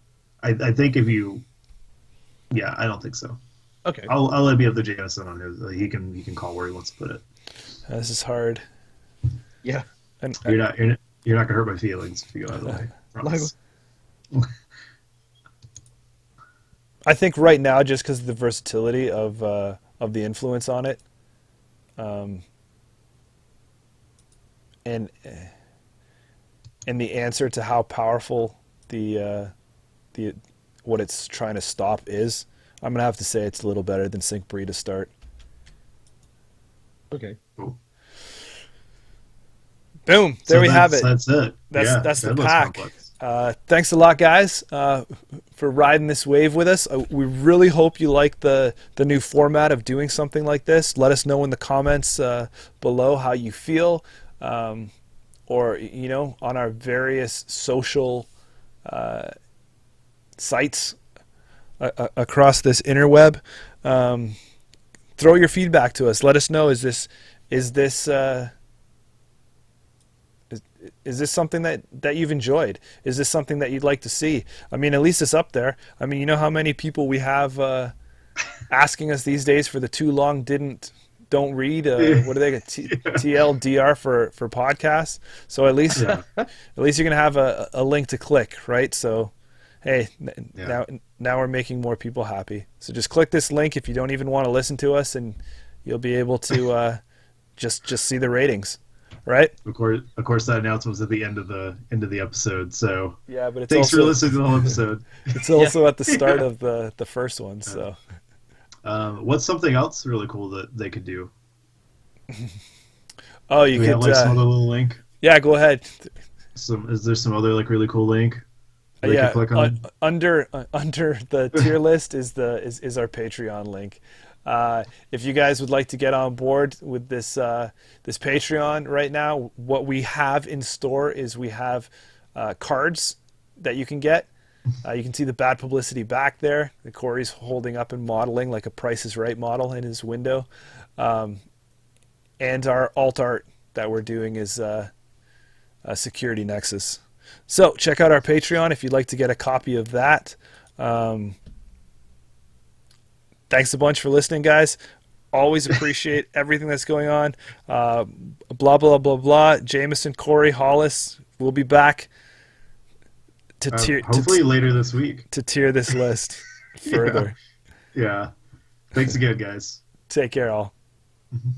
I think if you, yeah, I don't think so. Okay. I'll let be up to Jameson on his. He can call where he wants to put it. This is hard. Yeah. And You're not gonna hurt my feelings if you go either way. Promise. I think right now, just because of the versatility of the influence on it, and the answer to how powerful the what it's trying to stop is, I'm gonna have to say it's a little better than Sync Bree to start. Okay. Cool. Boom! There we have it. That's it. That's the Deadlifts pack. complex. Thanks a lot, guys, for riding this wave with us. We really hope you like the new format of doing something like this. Let us know in the comments below how you feel, or on our various social sites across this interweb. Throw your feedback to us. Let us know. Is this something that you've enjoyed? Is this something that you'd like to see? I mean, at least it's up there. I mean, you know how many people we have asking us these days for the too long don't read. What do they get? TLDR for podcasts. So at least you're gonna have a link to click, right? So hey, now we're making more people happy. So just click this link if you don't even want to listen to us, and you'll be able to just see the ratings. right? Of course, that announcement was at the end of the episode. So Yeah, but it's thanks for also listening to the whole episode. it's also at the start of the first one. So What's something else really cool that they could do? oh, Do you we have could like some other little link? yeah, go ahead. Is there some other like really cool link they Yeah, could click on? under the tier list is our Patreon link. If you guys would like to get on board with this this Patreon right now, what we have in store is we have cards that you can get. You can see the Bad Publicity back there. The Corey's holding up and modeling like a Price is Right model in his window. And our alt art that we're doing is a Security Nexus. So check out our Patreon if you'd like to get a copy of that. Thanks a bunch for listening, guys. Always appreciate everything that's going on. Blah, blah, blah, blah. Jameson, Corey, Hollis, we'll be back to tier, hopefully later this week. to tier this list further. Yeah. Thanks again, guys. Take care, all. Mm-hmm.